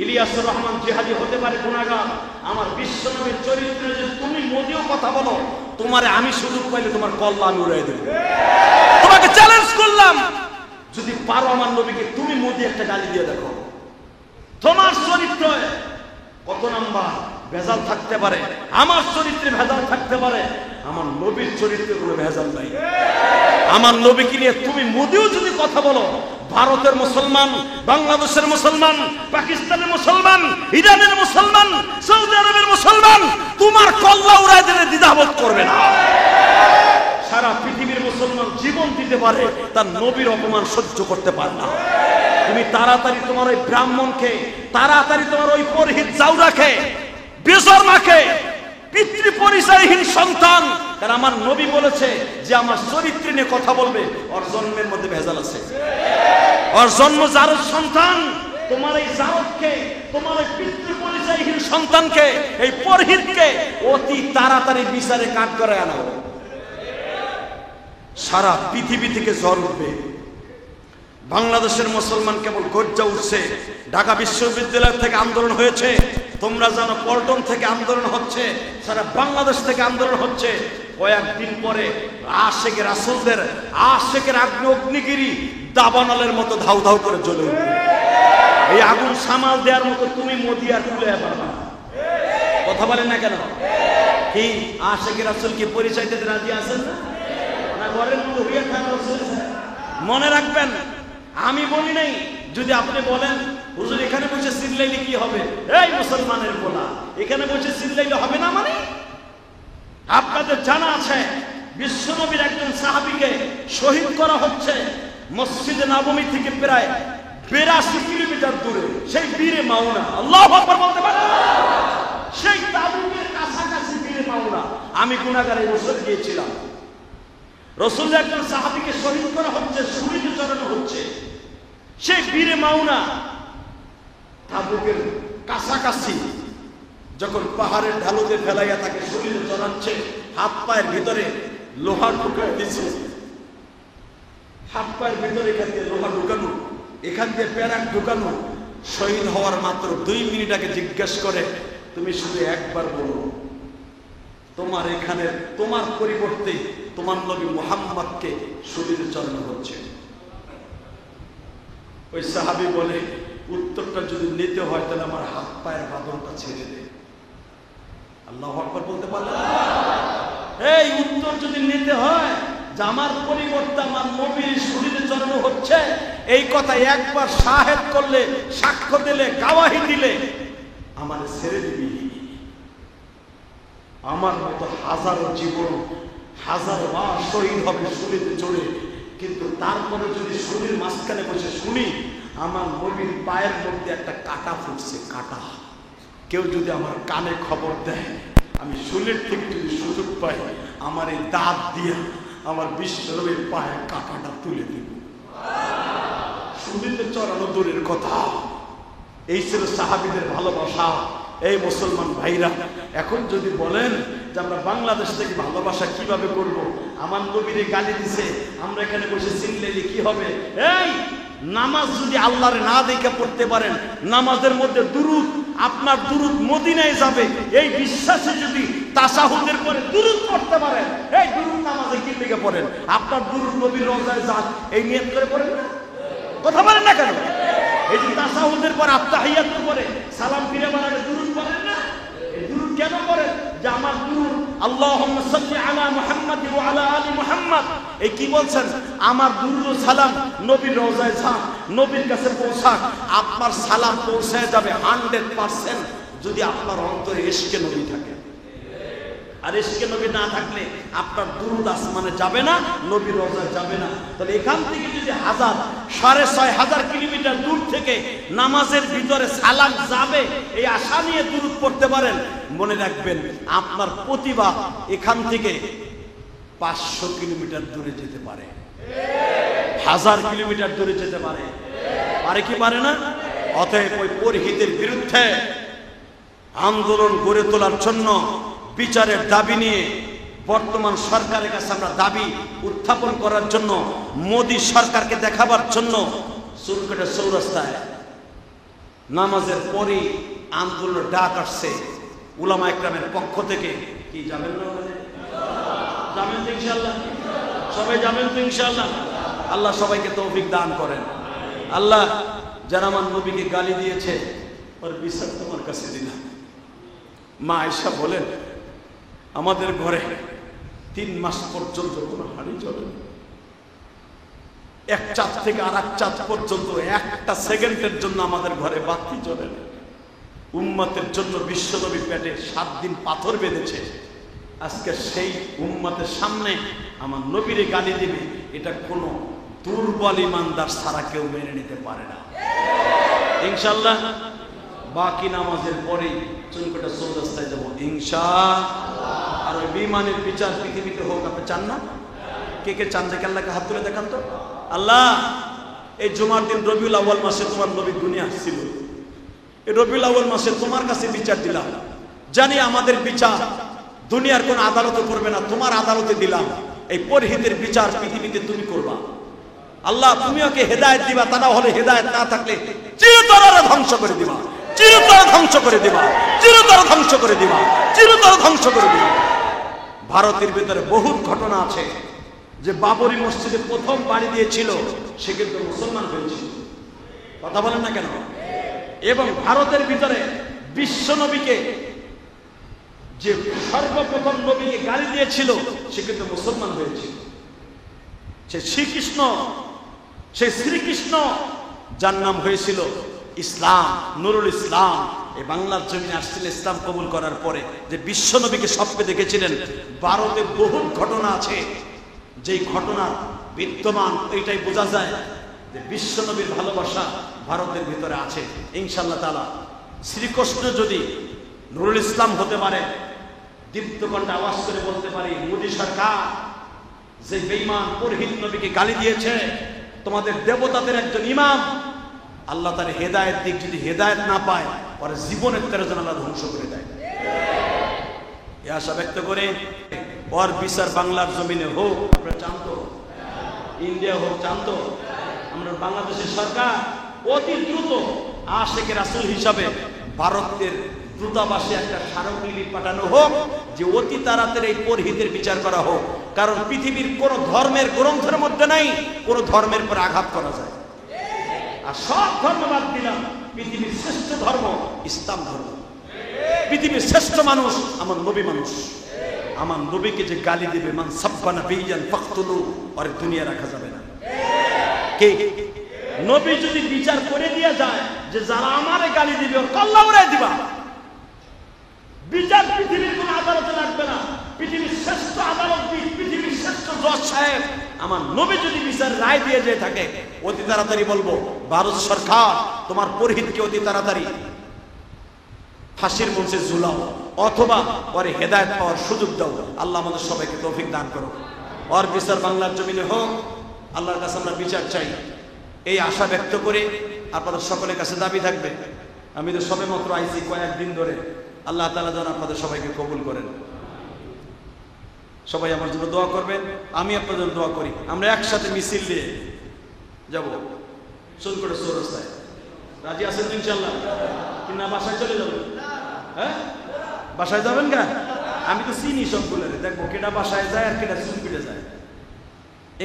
ইলিয়াসুর রহমান জিহাদি হতে পারে গুনাহগার, আমার বিশ্বনবীর চরিত্রে যদি তুমি মোদিও কথা বলো, তোমারে আমি সুযোগ পাইলে তোমার কল্লা আমি উড়াই দেব। তোমাকে চ্যালেঞ্জ করলাম, যদি পারো আমার নবীকে তুমি মোদি একটা গালি দিয়ে দেখো, তোমার চরিত্র কত নাম্বার ভেজাল থাকতে পারে, আমার চরিত্রে ভেজাল থাকতে পারে, আমার নবীর চরিত্রে কোনো ভেজাল নাই। আমার নবীকে নিয়ে তুমি মোদিও যদি কথা বলো, ভারতের মুসলমান, বাংলাদেশের মুসলমান, পাকিস্তানের মুসলমান, ইরানের মুসলমান, সৌদি আরবের মুসলমান তোমার কল্লা উড়ায় দিলে দ্বিধাবোধ করবে না। সারা পৃথিবীর মুসলমান জীবন দিতে পারে, তার নবীর অপমান সহ্য করতে পারে না। তুমি তাড়াতাড়ি তোমার ওই ব্রাহ্মণকে, তাড়াতাড়ি তোমার ওই পুরোহিত জাউরাকে, বেজন্মাকে, পিতৃ পরিচয়হীন সন্তান, কারণ আমার নবী বলেছে যে আমার চরিত্র নিয়ে কথা বলবে ওর জন্মের মধ্যে ভেজাল আছে। ওর জন্ম জারদ সন্তান, তোমার এই জারদকে, তোমার এই পিতৃ পরিচয়হীন সন্তানকে, এই পুরোহিতকে অতি তাড়াতাড়ি বিচারে কাট করে আনা হবে। সারা পৃথিবী থেকে ঝড় উঠবে। বাংলাদেশের মুসলমান কেবল গর্জা উঠছে। ঢাকা বিশ্ববিদ্যালয় থেকে আন্দোলন হয়েছে, তোমরা জানো পল্টন থেকে আন্দোলন হচ্ছে, সারা বাংলাদেশ থেকে আন্দোলন হচ্ছে। কয়েকদিন পরে আশেকের রাসূলদের, আশেকের অগ্নিগিরি দাবানলের মতো ধাউ ধাউ করে জ্বলে উঠবে। এই আগুন সামাল দেওয়ার মতো তুমি মোদি আর তুলে পারবা। কথা বলেন না কেন? কি আশেকের রাসূল কি পরিচয় দিতে রাজি আছেন না? ঘরের মধ্যে হইয়া থাকা মনে রাখবেন, আমি বলি নাই। যদি আপনি বলেন হুজুর এখানে বসে চিল্লাইলে কি হবে, এই মুসলমানের বলা এখানে বসে চিল্লাইলে হবে না, মানে আপনাদের জানা আছে বিশ্বনবীর একজন সাহাবীকে শহীদ করা হচ্ছে মসজিদে নববী থেকে প্রায় 82 কিলোমিটার দূরে, সেই বীরে মাওনা। আল্লাহু আকবার বলতে পারেন? সেই তাবুকের কাছাকাছি বীরে মাওনা। আমি গুনাহগার এই বছর গিয়েছিলাম। রাসূল একজন সাহাবীকে শহীদ করা হচ্ছে, শহীদে চড়ানো হচ্ছে সেই বীরে মাওনা। তাবুকের কাছাকাছি যখন পাহাড়ের ঢালুতে ফেলাইয়া তাকে শহীদে চড়াচ্ছে, হাত পায়ের ভিতরে লোহা ঢুকাই দিচ্ছে, হাত পায়ের ভিতরে এখান দিয়ে লোহা ঢুকানো, এখান দিয়ে প্যারাক ঢুকানো। শহীদ হওয়ার মাত্র 2 মিনিট আগে জিজ্ঞেস করে, তুমি শুধু একবার বলো তোমার এখানে, তোমার পরিবর্তে তোমার নবী মুহাম্মদকে শহীদে চড়ানো হচ্ছে। ওই সাহাবী বলে, উত্তরটা যদি নিতে হয় তাহলে আমার হাত পায়ের বাঁধনটা ছেড়ে দে। আল্লাহু আকবার বলতে পারলেন? এই উত্তর যদি নিতে হয় যে আমার পরিবর্তে আমার নবীর শহীদে চড়ানো হচ্ছে, এই কথা একবার শাহেদ করলে, সাক্ষ্য দিলে, গাওয়াহি দিলে আমার ছেড়ে দিবি। আমার মতো হাজারো জীবন, হাজার বার শহীদ হবে শহীদে চড়ে, কিন্তু তারপরে যদি শরীর মাঝখানে বসে শুনি আমার নবীর পায়ের মধ্যে একটা কাঁটা ফুটছে, কাঁটা, কেউ যদি আমার কানে খবর দেয়, আমি শরীর থেকে যদি সুযোগ পাই আমার এই দাঁত দিয়ে আমার বিশ্ব নবীর পায়ে কাঁটাটা তুলে দিব। শরীরে চড়ানো দূরের কথা। এই ছিল সাহাবীদের ভালোবাসা। এই মুসলমান ভাইরা, এখন যদি বলেন যে আমরা বাংলাদেশ থেকে ভালোবাসা কিভাবে করব, আমার নবীরে গালি দিছে, আমরা এখানে বসে চিল্লাইলে কি হবে? এই নামাজ যদি আল্লাহরে না দেখে পড়তে পারেন, নামাজের মধ্যে দুরূদ, আপনার দুরূদ মদিনায় যাবে, এই বিশ্বাসে যদি তাশাহুদের পরে দুরূদ পড়তে পারেন, এই দুরূদ নামাজে কি লিখে পড়েন? আপনার দুরূদ নবীর রওজায় যাক, এই নিয়ত করে পড়েন না? কথা বলেন না কেন? এই যে তাশাহুদের পর আত্তাহিয়াতের পরে সালাম ফিরে বানালে দুরূদ পড়েন না? এই দুরূদ কেন পড়েন? যে আমার দুরূদ আল্লাহুম্মা সাল্লি আলা মুহাম্মাদ ওয়া আলা আলি মুহাম্মাদ, এই কি বলছেন? আমার দুরূদ ও সালাম নবীর রওজায় যাক, নবীর কাছে পৌঁছাক। আপনার সালাম পৌঁছে যাবে 100% যদি আপনার অন্তরে ইশকে নবী থাকে। আর ইশকে নবী না থাকলে আপনার দুরূদ আসমানে যাবে না, নবীর রওজায় যাবে না। তাহলে এখান থেকে যদি 6,500 কিলোমিটার দূর থেকে নামাজের ভিতরে সালাম যাবে এই আশা নিয়ে দুরূদ পড়তে পারেন, মনে রাখবেন আপনার প্রতিভা এখান থেকে 500 কিলোমিটার দূরে যেতে পারে, 1000 কিলোমিটার দূরে যেতে পারে। পারে কি পারে না? অতএব ওই পুরোহিতের বিরুদ্ধে আন্দোলন গড়ে তোলার জন্য, বিচারের দাবি নিয়ে বর্তমান সরকারের কাছে আমরা দাবি উত্থাপন করার জন্য, মোদী সরকারকে দেখাবার জন্য চুরকাটের চৌরাস্তায় নামাজের পরে আন্দোলনের ডাক আসছে উলামা ইকরামের পক্ষ থেকে। কি যাবেন না? যাবেন তো ইনশাআল্লাহ? সবাই যাবেন তো ইনশাআল্লাহ? আল্লাহ সবাইকে তৌফিক দান করেন। আল্লাহ যারা আমার নবীকে গালি দিয়েছে ওর বিচার তোমার কাছে দিলাম। মা আয়েশা বলেন, আমাদের ঘরে 3 মাস পর্যন্ত কোনো হাঁড়ি জ্বলে না। এক চাঁদ থেকে আর এক চাঁদ পর্যন্ত একটা সেকেন্ডের জন্য আমাদের ঘরে বাতি জ্বলে না। উম্মতের জন্য বিশ্বনবী পেটে 7 দিন পাথর বেঁধেছে। আজকে সেই উম্মতের সামনে আমার নবীরে গালি দিবে, এটা কোনো দুর্বল ইমানদার ছাড়া কেউ মেনে নিতে পারে না। ইনশাআল্লাহ বাকি নামাজের পরেই চুনকোটা চৌরাস্তায় যাবো ইনশাআল্লাহ। আর ওই বিমানের বিচার পৃথিবীতে হোক, আপনি চান না? কে কে চান? দেখে আল্লাহকে হাত তুলে দেখান তো। আল্লাহ, এই জুমার দিন রবিউল আউয়াল মাসে তোমার নবী দুনিয়া আসছিল। এই রবিউল আউয়াল মাসে তোমার কাছে বিচার দিলাম, জানি আমাদের বিচার দুনিয়ার কোন আদালতে করবে না, তোমার আদালতে দিলাম। এই পরহিতের বিচার পৃথিবীতে তুমি করবা। আল্লাহ, তুমি ওকে হেদায়েত দিবা, তা না হলে হেদায়েত না থাকলে চিরতরে ধ্বংস করে দিবা, চিরতরে ধ্বংস করে দিবা, চিরতরে ধ্বংস করে দিবা, চিরতরে ধ্বংস করে দিবা। ভারতের ভিতরে বহুত ঘটনা আছে যে বাবরি মসজিদে প্রথম বাড়ি দিয়েছিল সে কিন্তু মুসলমান হয়েছিল। কথা বলেন না কেন? এবং ভারতের ভিতরে বিশ্ব নবীকে যে সর্বপ্রথম নবীকে গালি দিয়েছিল সে কিন্তু মুসলমান হয়েছিল। সে শ্রীকৃষ্ণ, সেই শ্রীকৃষ্ণ যার নাম হয়েছিল ইসলাম, নুরুল ইসলাম, এই বাংলার জমিনে আসছিল ইসলাম কবুল করার পরে। যে বিশ্ব নবীকে স্বপ্নে দেখেছিলেন। ভারতে বহুত ঘটনা আছে, যেই ঘটনা বিদ্যমান এইটাই বোঝা যায় যে বিশ্ব নবীর ভালোবাসা ভারতের ভিতরে আছে। ইনশাআল্লাহ তাআলা শ্রীকৃষ্ণ যদি নুরুল ইসলাম হতে পারে, দীপ্তকণ্ঠে আওয়াজ করে বলতে পারি, মোদী সরকার যে বেঈমান পরহিত নবীকে গালি দিয়েছে, তোমাদের দেবতাদের একজন ইমাম, আল্লাহ তার হেদায়েত দিক, যদি হেদায়েত না পায় পরে জীবনের তেরে যেন আল্লাহ ধ্বংস করে দেয়। এই আশা ব্যক্ত করে ওর বিচার বাংলার জমিনে হোক। আপনারা চান তো? ইন্ডিয়া হোক, চান তো? আমরা বাংলাদেশের সরকার অতি দ্রুত আশেকে রাসূল হিসাবে ভারতের দূতাবাসে একটা স্মারকলিপি পাঠানো হোক যে অতি তাড়াতাড়ি এই পরহিতের বিচার করা হোক। কারণ পৃথিবীর কোন ধর্মের গ্রন্থের মধ্যে নাই কোন ধর্মের পর আঘাত করা যায়। আর সব ধর্ম বাদ দিলাম, পৃথিবীর শ্রেষ্ঠ ধর্ম ইসলাম ধর্ম। পৃথিবীর শ্রেষ্ঠ মানুষ আমার নবী মানুষ। আমার নবীকে যে গালি দিবে, মান সাব্বা নাবিয়ান ফাকতুলু, আর দুনিয়া রাখা যাবে না। কে নবী যদি বিচার করে দিয়া যায় যে যারা আমারে গালি দিবে ওর কল্লা উড়াই দিবা, বিচার পৃথিবীর কোন আদালতে লাগবে না। পৃথিবীর শ্রেষ্ঠ আদালতবিদ, পৃথিবীর শ্রেষ্ঠ জজ সাহেব আমার নবী যদি বিচার রায় দিয়ে যেয়ে থাকে, অতি তাড়াতাড়ি বলবো ভারত সরকার তোমার পরহিতকে অতি তাড়াতাড়ি ফাঁসির মঞ্চে ঝুলাও, অথবা পরে হেদায়েত পাওয়ার সুযোগ দাও। আল্লাহ আমাদের সবাইকে তৌফিক দান করো। ওর বিচার বাংলার জমিনে হোক, আল্লাহর কাছে আমরা বিচার চাই। এই আশা ব্যক্ত করে আপনাদের সকলের কাছে দাবি থাকবে, আমি তো সবে মাত্র আইছি কয়েকদিন ধরে, আল্লাহ তাআলা যেন আপনাদের সবাইকে কবুল করেন। সবাই আমার জন্য দোয়া করবেন, আমি আপনাদের জন্য দোয়া করি। আমরা একসাথে মিছিল দিয়ে যাব চুনকোটা চৌরাস্তায়। রাজি আছেন তো ইনশাআল্লাহ? কিনা বাসায় চলে যাবেন? হ্যাঁ, বাসায় যাবেন কেন? আমি তো চিনি সবগুলো, দেখবো কেটা বাসায় যায় আর কেটা চুনকোটে যায়।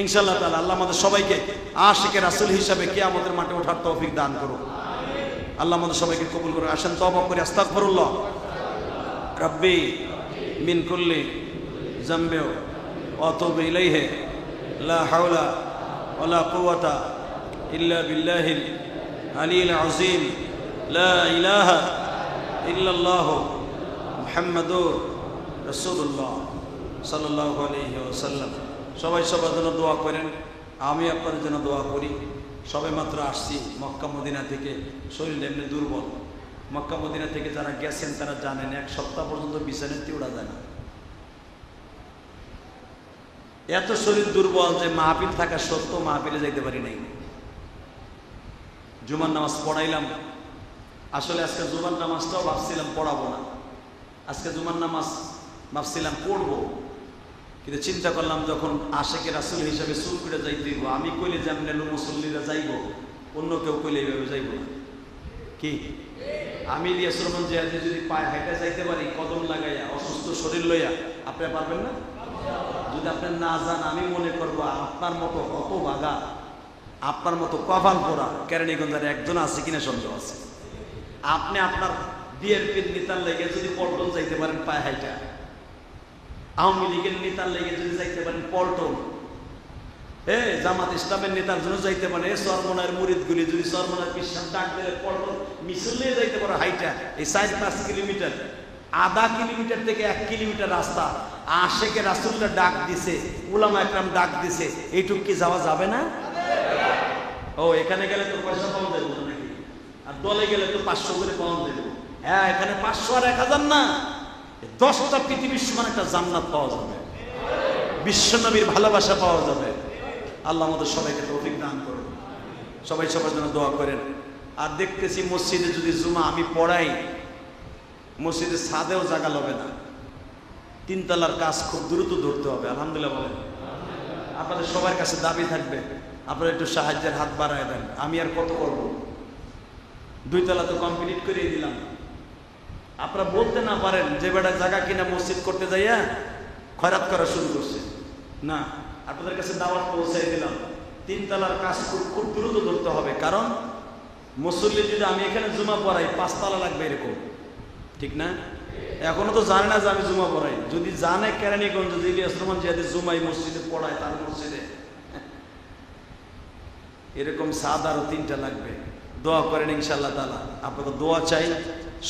ইনশাআল্লাহ তাআলা আল্লাহ আমাদের সবাইকে আশিকে রাসূল হিসাবে কিয়ামতের মাঠে ওঠার তৌফিক দান করুন। আল্লাহ আমাদের সবাইকে কবুল করুন। আসেন তওবা করি, আস্তাগফিরুল্লাহ রাব্বি মিন কুল্লি যামবি ওয়া আতুবু ইলাইহি লা হাওলা ওয়ালা কুওয়াতা ইল্লা বিল্লাহিল আলিয়্যিল আযীম লা ইলাহা ইল্লাল্লাহ মুহাম্মাদুর রাসূলুল্লাহ সাল্লাল্লাহু আলাইহি ওয়াসাল্লাম। সবাই সবার জন্য দোয়া করেন, আমি আপনাদের জন্য দোয়া করি। সবে মাত্র আসছি মক্কা মদিনা থেকে, শরীর এমনি দুর্বল। মক্কা মদিনা থেকে যারা গেছেন তারা জানেন 1 সপ্তাহ পর্যন্ত বিছানাতে ওঠা যায় না। এত শরীর দুর্বল যে মাহফিল থাকা সত্ত্বেও মাহফিলে যাইতে পারি নাই। জুমার নামাজ পড়াইলাম, আসলে আজকে জুমার নামাজটাও ভাবছিলাম পড়াবো না, আজকে জুমার নামাজ ভাবছিলাম পড়বো, কিন্তু চিন্তা করলাম যখন আশেকে রাসূল হিসাবে চুনকোটে যাইতে দিব, আমি কইলে যেমন মুসল্লিরা যাইব, অন্য কেউ কইলে এইভাবে যাইব না। কি আমি ইলিয়াস রহমান জিয়াদি যদি পায়ে হাঁটা যাইতে পারি কদম লাগাইয়া, অসুস্থ শরীর লইয়া, আপনি পারবেন না? যদি আপনি না যান, আমি মনে করবো আপনার মতো হতভাগা, আপনার মতো কপাল পোড়া কেরানীগঞ্জের একজন আছে কিনা সন্দেহ আছে। আপনি আপনার বিএনপির নেতার লেগে যদি পল্টন যাইতে পারেন পায়ে হাইটা, আওয়ামী লীগের নেতার লেগে যদি যাইতে পারেন পল্টন, জামাত ইসলামের নেতার জন্য যাইতে পারেন, সরমনার মুরিদগুলি যদি সরমনার বিশ্বাস ডাক দিলে পল্টন মিছিল নিয়ে যাইতে পারো হাইটা, এই 4-5 কিলোমিটার, আধা কিলোমিটার থেকে 1 কিলোমিটার রাস্তা, আশেকে রাসূলরা ডাক দিছে, উলামা একরাম ডাক দিছে, এইটুক কি যাওয়া যাবে না? ও এখানে গেলে তো পয়সা পাওয়া যাবে না নাকি? আর দলে গেলে তো 500 করে পাওয়া যাবে। হ্যাঁ, এখানে 500 আর 1000 না, 10টা পৃথিবীর সমান একটা জান্নাত পাওয়া যাবে, বিশ্বনবীর ভালোবাসা পাওয়া যাবে। আল্লাহ আমাদের সবাইকে তৌফিক দান করুন। সবাই সবার জন্য দোয়া করেন। আর দেখতেছি মসজিদে যদি জুমা আমি পড়াই, মসজিদের ছাদেও জায়গা হবে না, 3 তলার কাজ খুব দ্রুত ধরতে হবে। আলহামদুলিল্লাহ বলেন। আপনাদের সবার কাছে দাবি থাকবে, আপনারা একটু সাহায্যের হাত বাড়ায় দেন। আমি আর কত করব, 2 তলা তো কমপ্লিট করে দিলাম। আপনারা বলতে না পারেন যে বেটা জায়গা কিনা মসজিদ করতে যাইয়া খয়রাত করা শুরু করছে না, আপনাদের কাছে দাওয়াত পৌঁছাই দিলাম। 3 তলার কাজ খুব দ্রুত ধরতে হবে, কারণ মুসল্লি যদি আমি এখানে জুমা পড়াই 5 তলা লাগবে এরকম, ঠিক না? এখনো তো জানে না যে আমি জুমা পড়াই। যদি জানে কেরানীগঞ্জ যদি ইলিয়াস রহমান জিহাদি জুমাই মসজিদে পড়ায়, তার মসজিদে এরকম ছাদ আরো 3টা লাগবে। দোয়া করেন ইনশাআল্লাহ তাআলা। আপনাকে দোয়া চাই,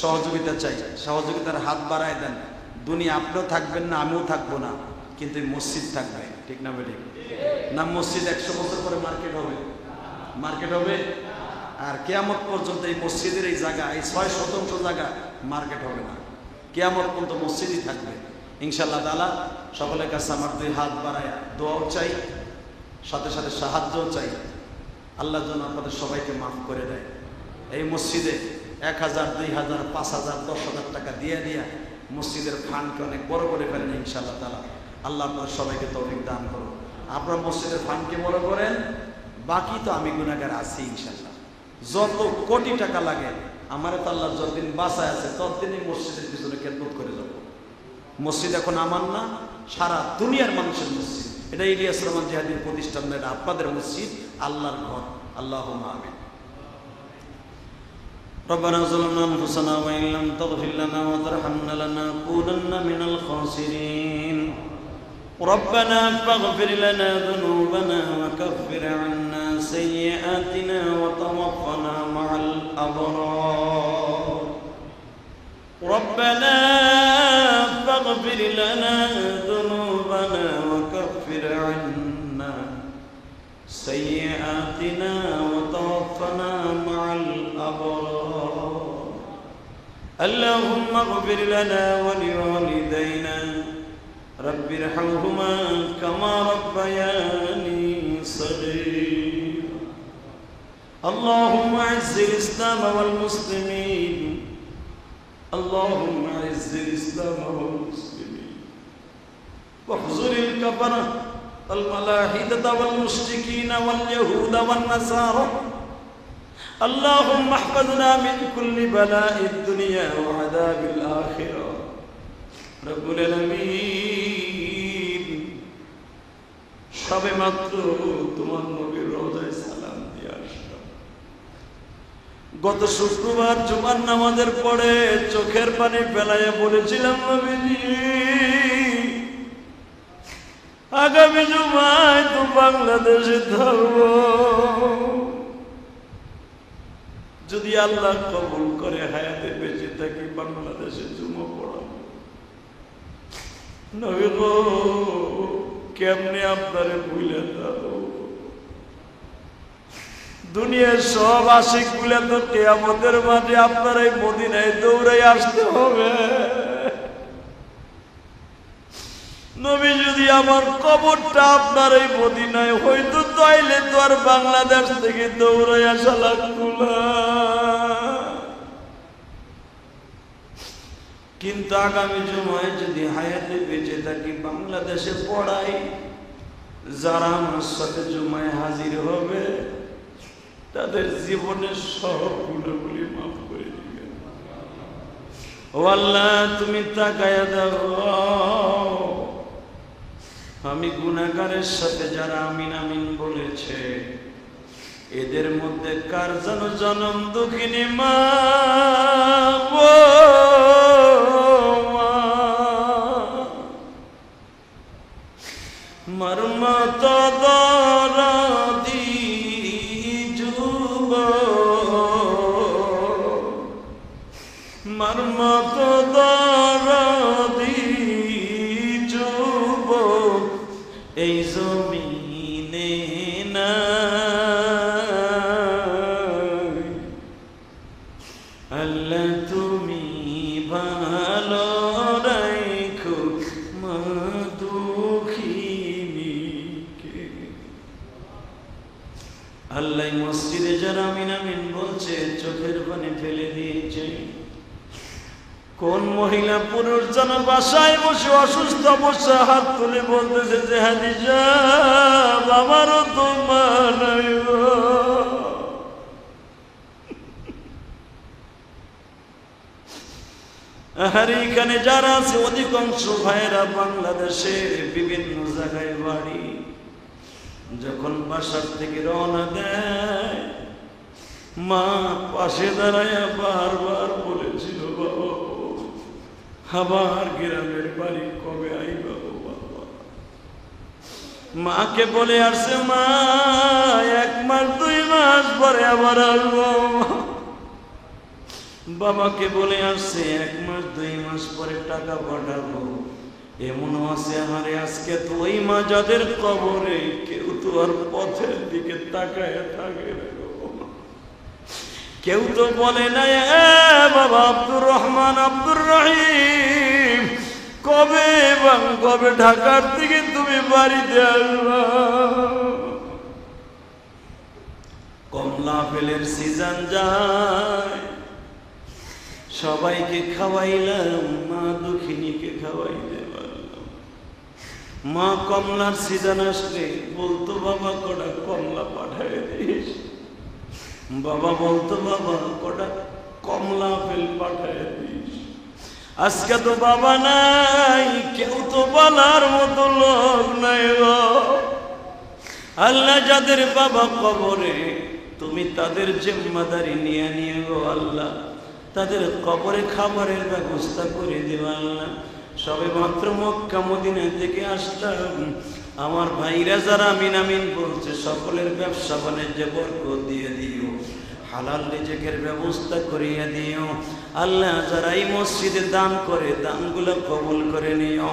সহযোগিতা চাই, সহযোগিতার হাত বাড়ায় দেন। দুনিয়া আপনিও থাকবেন না, আমিও থাকবো না, কিন্তু এই মসজিদ থাকবে, ঠিক না বেঠিক? না মসজিদ 100 বছর পরে মার্কেট হবে, মার্কেট হবে। আর কিয়ামত পর্যন্ত এই মসজিদের এই জায়গা, এই 6% জায়গা মার্কেট হবে না, কিয়ামত পর্যন্ত মসজিদই থাকবে ইনশাআল্লাহ তাআলা। সকলের কাছে আমার 2 হাত বাড়ায় দোয়াও চাই, সাথে সাথে সাহায্যও চাই। আল্লাহ যেন আপনাদের সবাইকে মাফ করে দেয়। এই মসজিদে 1000, 2000, 5000, 10,000 টাকা দিয়ে মসজিদের ফান্ডকে অনেক বড় করে ফেলেন ইনশাআল্লাহ তাআলা। আল্লাহ আপনাদের সবাইকে তৌফিক দান করুন। আপনারা মসজিদের ফান্ডকে বড় করেন, বাকি তো আমি গুনাহগার আছি ইনশাআল্লাহ। যত কোটি টাকা লাগে আমার তো আল্লাহ যতদিন বাঁচায় আছে ততদিনই মসজিদের পিছনে খেদমত করে যাব। মসজিদ এখন আমার না, সারা দুনিয়ার মানুষের মসজিদ। এটা ইলিয়াস রহমান জিহাদির প্রতিষ্ঠান, এটা আপনাদের মসজিদ, আল্লাহর ঘর। আল্লাহুম্মা আমিন। ربنا ظلمنا أنفسنا وإن لم تغفر لنا وترحمنا لنكونن من الخاسرين. ربنا فاغفر لنا ذنوبنا وكفر عنا سيئاتنا وتوفنا مع الأبرار. ربنا فاغفر لنا ذنوبنا وكفر عنا سيئاتنا وتوفنا مع الأبرار. اللهم اغفر لنا ولوالدينا رب ارحمهما كما ربياني صغيرا. اللهم اعز الإسلام والمسلمين. اللهم اعز الإسلام والمسلمين واخذل الكفرة الملاحدة والمشركين واليهود والنصارى. اللهم احفظنا من كل بلاء الدنيا وعذاب الآخرة. رب العالمين সবে মাত্র তোমার নবীর রওজায় সালাম দিয়ে আসলাম। গত শুক্রবার জুমার নামাজের পরে চোখের পানি ফেলাইয়া বলেছিলাম, নবীজি আগামী জুমায় তো বাংলাদেশে থাকবো, যদি আল্লাহ কবুল করে হায়াতে বেঁচে থাকি বাংলাদেশে জুমা পড়াবো। নবী গো কেমনে আপনারে ভুলে যাবো? দুনিয়ার সব আশিক গুলা তো কিয়ামতের মাঠে আপনার এই মদিনায় দৌড়াই আসতে হবে। নবী যদি আমার কবরটা আপনার এই মদিনায় হয়তো, তাইলে তো আর বাংলাদেশ থেকে দৌড়াই আসা লাগতো না। কিন্তু আগামী জুমায় যদি হায়াতে বেঁচে থাকি বাংলাদেশে পড়াই, যারা আমার সাথে জুমায় হাজির হবে তাদের জীবনের সব গুণাগুলি মাফ করে দিবেন। ও আল্লাহ তুমি তাকায়া দাও, আমি গুনাহগারের সাথে যারা আমিন আমিন বলেছে এদের মধ্যে কার যেন জনম দুঃখিনী মা মার মতো দরদি যুবক এই জমিনে নাই। আল্লাহ তুমি ভালো রাখো মা দুঃখিনীকে। আল্লাহ মসজিদে যারা আমিন আমিন বলছে চোখের পানি ফেলে দিয়েছে। কোন মহিলা পুরুষ যেন বাসায় বসে অসুস্থ অবস্থা হাত তুলে বলতেছে যে হাদিজা আমারও তো মা নাই গো। আর এখানে যারা আছে অধিকাংশ ভাইয়েরা বাংলাদেশের বিভিন্ন জায়গায় বাড়ি। যখন বাসার থেকে রওনা দেয় মা পাশে দাঁড়ায় বারবার বলেছিল বাবা আবার গ্রামের বাড়ি কবে আইবা বাবা। মাকে বলে আসছে মা 1 মাস 2 মাস পরে আবার আসবো। বাবাকে বলে আসছে 1 মাস 2 মাস পরে টাকা পাঠাবো। এমনও আছে আমারে আজকে তো ওই মা যাদের কবরে কেউ তো আর পথের দিকে তাকায় থাকে না। কেউ তো বলে না বাবা আব্দুর রহমান আব্দুর রহিম কবে এবং কবে ঢাকার থেকে তুমি বাড়িতে আসবা। কমলা আপেলের সিজন যায় সবাইকে খাওয়াইলাম মা দুঃখিনীকে খাওয়াইতে পারলাম। মা কমলার সিজন আসলে বলতো বাবা কটা কমলা পাঠায় দিস। বাবা বলতো বাবা কটা কমলা আপেল পাঠায় দিস। আজকে তো বাবা নাই, কেউ তো বলার মতো লোক নাই গো। আল্লাহ যাদের বাবা কবরে তুমি তাদের জিম্মাদারি নিয়ে নিয়ে গো আল্লাহ তাদের কবরে খাবারের ব্যবস্থা করে দিও আল্লাহ। সবে মাত্র মক্কা মদিনা থেকে আসলাম। আমার ভাইরা যারা আমিন আমিন বলছে সকলের ব্যবসা বাণিজ্যে বরকত দিয়ে দিও, হালাল রিজিকের ব্যবস্থা করিয়ে দিও আল্লাহ। যারা এই মসজিদে দান করে দানগুলো কবুল করে নিও।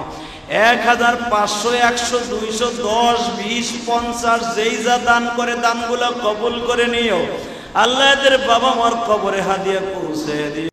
1000 500 100 200 10 20 50 যেই যা দান করে দানগুলো কবুল করে নিও আল্লাহ। এদের বাবা মার কবরে হাদিয়া পৌঁছে দিও।